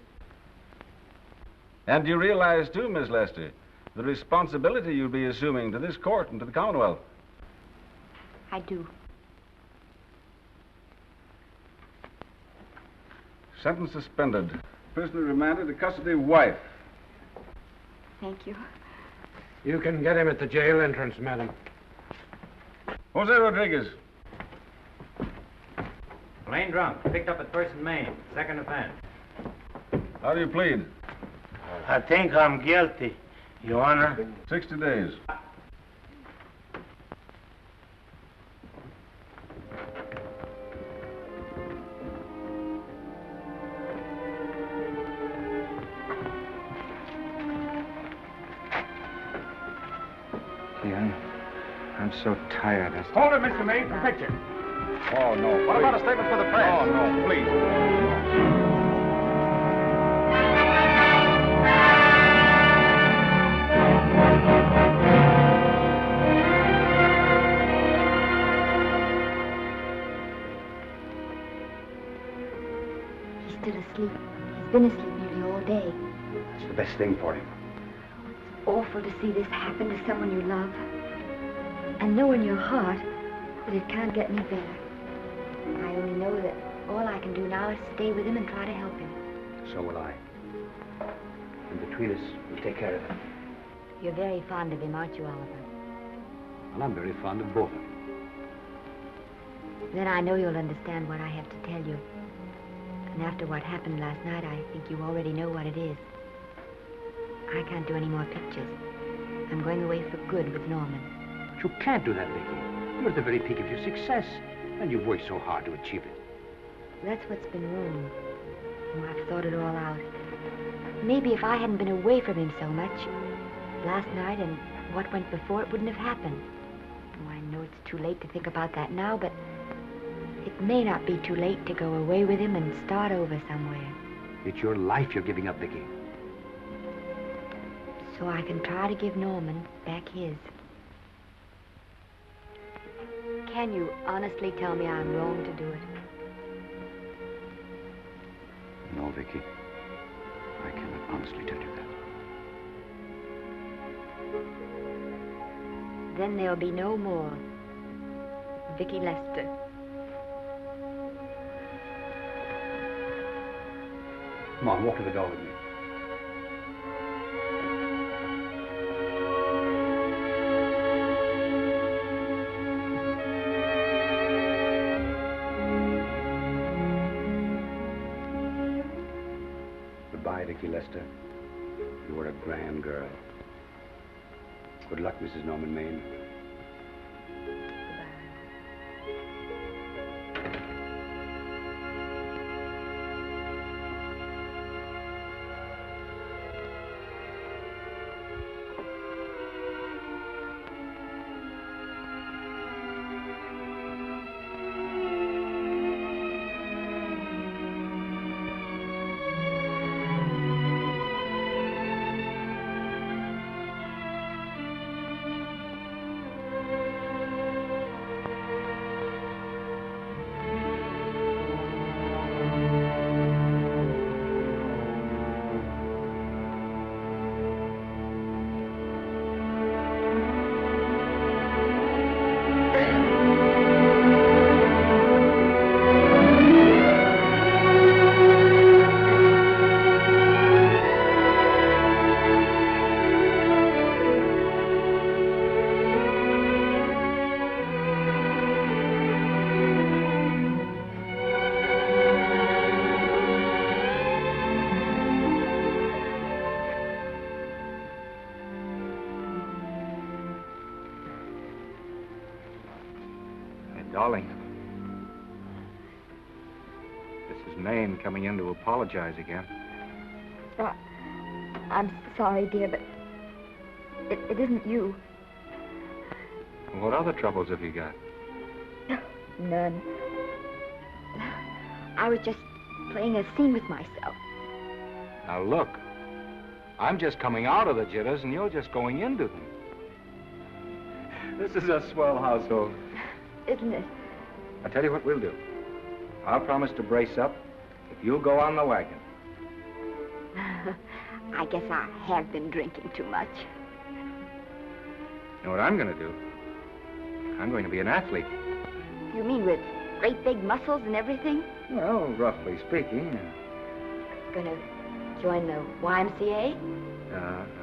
And you realize, too, Miss Lester, the responsibility you'll be assuming to this court and to the Commonwealth? I do. Sentence suspended. Prisoner remanded to custody wife. Thank you. You can get him at the jail entrance, madam. Jose Rodriguez. Plain drunk, picked up at 1st and Main. 2nd offense. How do you plead? I think I'm guilty, Your Honor. 60 days. I'm so tired. Hold it, Mr. Maine, for picture. Oh, no. What about a statement for the press? Oh, no, please. He's still asleep. He's been asleep nearly all day. It's the best thing for him. It's awful to see this happen to someone you love. And know in your heart that it can't get any better. I only know that all I can do now is stay with him and try to help him. So will I. And between us, we'll take care of him. You're very fond of him, aren't you, Oliver? And I'm very fond of both of them. Then I know you'll understand what I have to tell you. And after what happened last night, I think you already know what it is. I can't do any more pictures. I'm going away for good with Norman. But you can't do that, Vicky. You're at the very peak of your success, and you've worked so hard to achieve it. That's what's been wrong. Oh, I've thought it all out. Maybe if I hadn't been away from him so much, last night and what went before, it wouldn't have happened. Oh, I know it's too late to think about that now, but it may not be too late to go away with him and start over somewhere. It's your life you're giving up, Vicky. so I can try to give Norman back his. Can you honestly tell me I'm wrong to do it? No, Vicky. I cannot honestly tell you that. Then there'll be no more Vicky Lester. Come on, walk to the door with me. Goodbye, Vicky Lester. You were a grand girl. Good luck, Mrs. Norman Maine. Darling, this is Maine coming in to apologize again. I'm sorry, dear, but it isn't you. What other troubles have you got? None. I was just playing a scene with myself. Now look, I'm just coming out of the jitters and you're just going into them. This is a swell household. Isn't it? I'll tell you what we'll do. I'll promise to brace up if you'll go on the wagon. I guess I have been drinking too much. You know what I'm going to do? I'm going to be an athlete. You mean with great big muscles and everything? Well, roughly speaking. Gonna join the YMCA?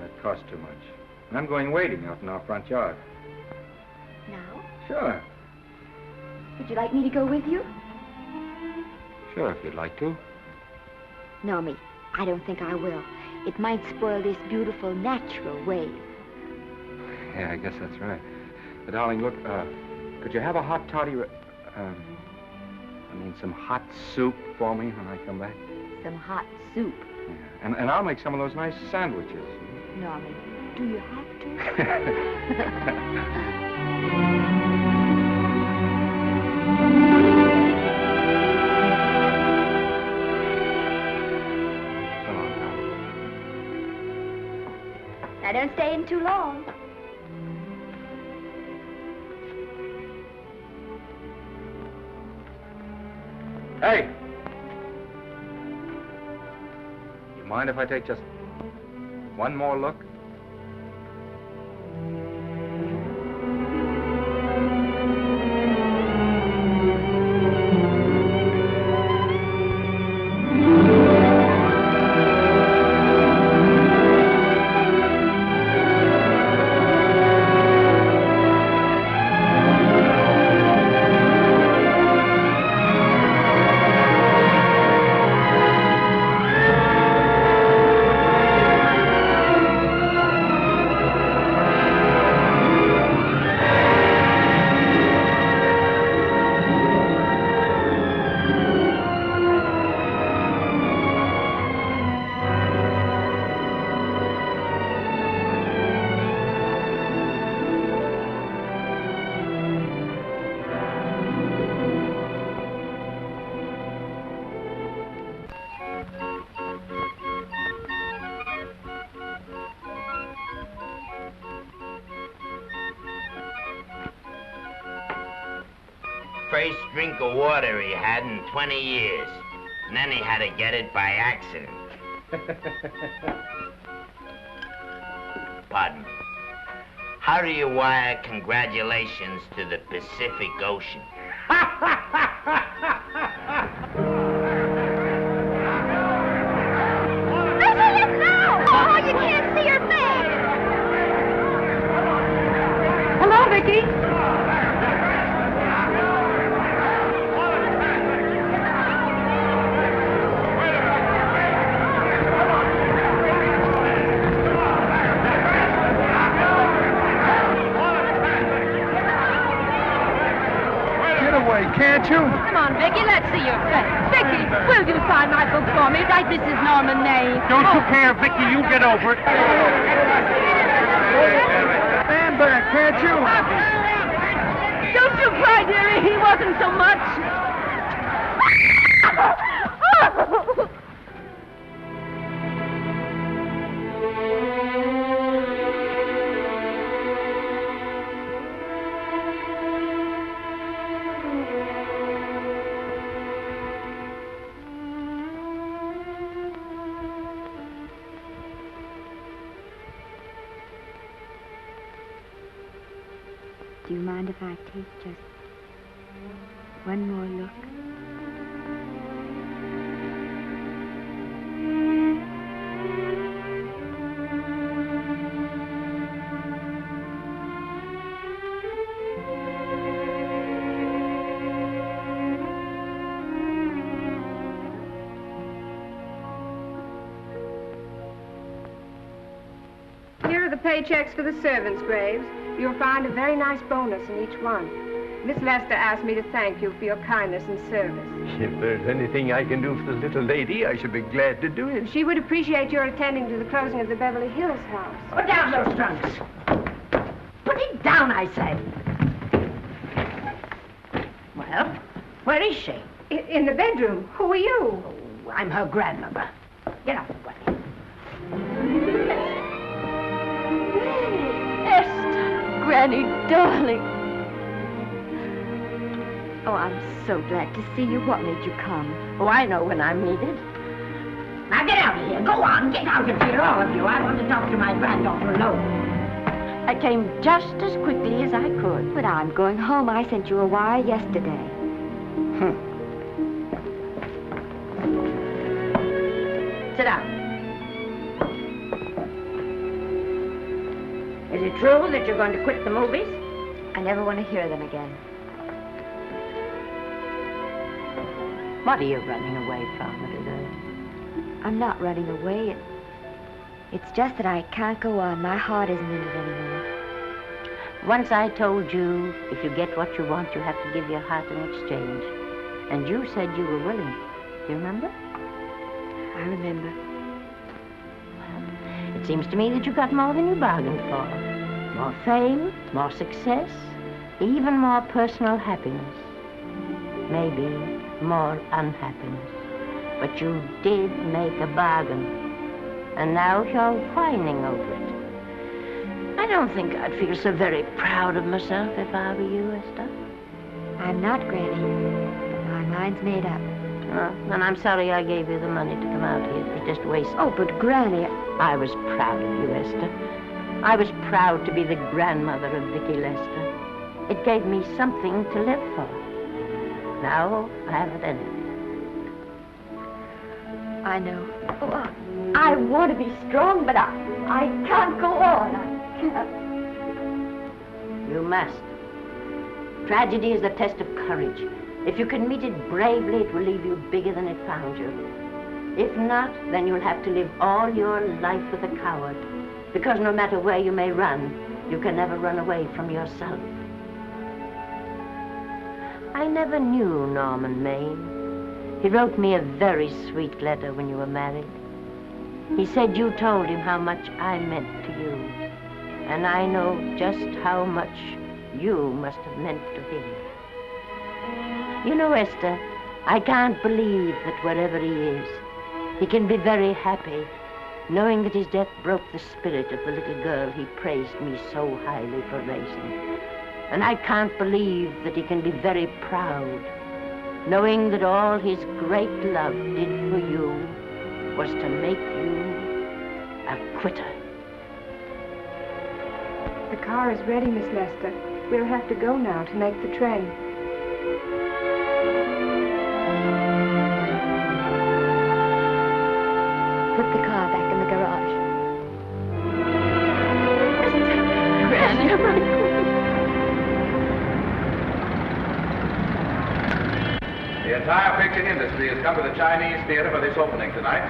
It costs too much. And I'm going wading out in our front yard. Now? Sure. Would you like me to go with you? Sure, if you'd like to. No, me. I don't think I will. It might spoil this beautiful, natural wave. Yeah, I guess that's right. But, darling, look, could you have a hot toddy... some hot soup for me when I come back? Some hot soup? Yeah. And I'll make some of those nice sandwiches. Norman, do you have to? Now, don't stay in too long. Hey! You mind if I take just one more look? first drink of water he had in 20 years. And then he had to get it by accident. Pardon me. How do you wire congratulations to the Pacific Ocean? Oh, you can't see her face. Hello, Vicky. Get away, can't you? Come on, Vicky, let's see your face. Vicky, will you sign my book for me? Write Mrs. Norman May. Don't you care, Vicky? You get over it. Stand back, can't you? Don't you cry, dearie. He wasn't so much. Do you mind if I take just one more look? Here are the paychecks for the servants' graves. You'll find a very nice bonus in each one. Miss Lester asked me to thank you for your kindness and service. If there's anything I can do for the little lady, I should be glad to do it. She would appreciate your attending to the closing of the Beverly Hills house. Put down those trunks. Put it down, I say. Well, where is she? In the bedroom. Who are you? Oh, I'm her grandmother. Get up, Granny. Granny, darling. Oh, I'm so glad to see you. What made you come? Oh, I know when I'm needed. Now get out of here. Go on, get out of here, all of you. I want to talk to my granddaughter alone. I came just as quickly as I could. But I'm going home. I sent you a wire yesterday. Sit down. Is it true that you're going to quit the movies? I never want to hear them again. What are you running away from, little girl? I'm not running away. It's just that I can't go on. My heart isn't in it anymore. Once I told you, if you get what you want, you have to give your heart in exchange. And you said you were willing. Do you remember? I remember. It seems to me that you got more than you bargained for. More fame, more success, even more personal happiness. Maybe more unhappiness. But you did make a bargain. And now you're whining over it. I don't think I'd feel so very proud of myself if I were you, Esther. I'm not, Granny. My mind's made up. Oh, and I'm sorry I gave you the money to come out here. It was just a waste. Oh, but Granny... I was proud of you, Esther. I was proud to be the grandmother of Vicky Lester. It gave me something to live for. Now I haven't anything. I know. Oh, I want to be strong, but I can't go on. I can't. You must. Tragedy is the test of courage. If you can meet it bravely, it will leave you bigger than it found you. If not, then you'll have to live all your life with a coward. Because no matter where you may run, you can never run away from yourself. I never knew Norman Maine. He wrote me a very sweet letter when you were married. He said you told him how much I meant to you. And I know just how much you must have meant to him. You know, Esther, I can't believe that wherever he is, he can be very happy, knowing that his death broke the spirit of the little girl he praised me so highly for raising. And I can't believe that he can be very proud, knowing that all his great love did for you was to make you a quitter. The car is ready, Miss Lester. We'll have to go now to make the train. Put the car back in the garage. The entire picture industry has come to the Chinese theater for this opening tonight.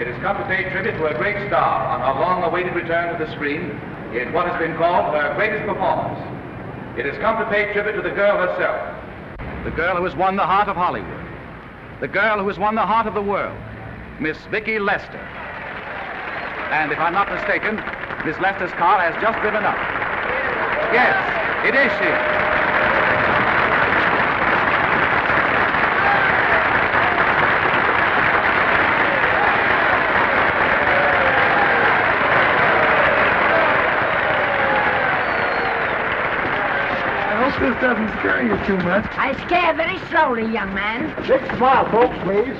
It has come to pay tribute to a great star on her long-awaited return to the screen in what has been called her greatest performance. It has come to pay tribute to the girl herself. The girl who has won the heart of Hollywood. The girl who has won the heart of the world. Miss Vicki Lester. And if I'm not mistaken, Miss Lester's car has just driven up. Yes, it is she. This doesn't scare you too much. I scare very slowly, young man. Big smile, folks, please.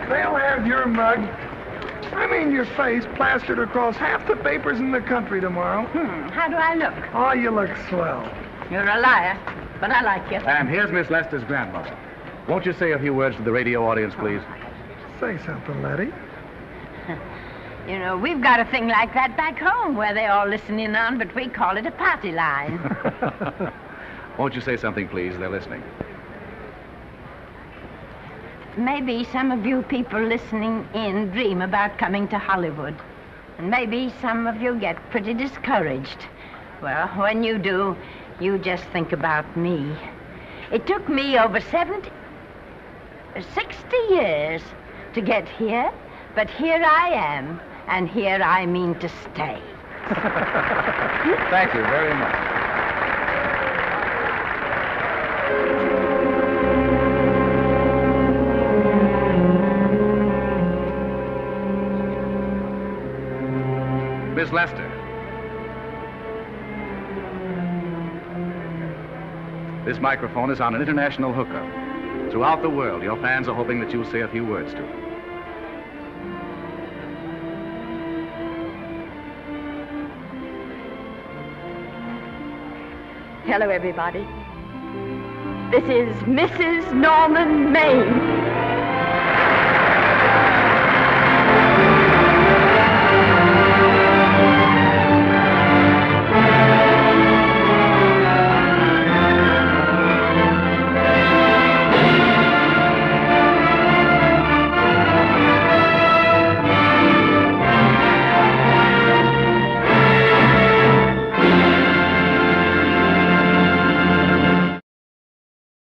They'll have your mug, I mean your face, plastered across half the papers in the country tomorrow. How do I look? Oh, you look swell. You're a liar, but I like you. And here's Miss Lester's grandmother. Won't you say a few words to the radio audience, please? Say something, Letty. You know, we've got a thing like that back home where they all listen in on, but we call it a party line. Won't you say something, please? They're listening. Maybe some of you people listening in dream about coming to Hollywood. And maybe some of you get pretty discouraged. Well, when you do, you just think about me. It took me over 60 years to get here, but here I am. And here I mean to stay. Thank you very much. Miss Lester. This microphone is on an international hookup. Throughout the world, your fans are hoping that you'll say a few words to them. Hello, everybody. This is Mrs. Norman Maine.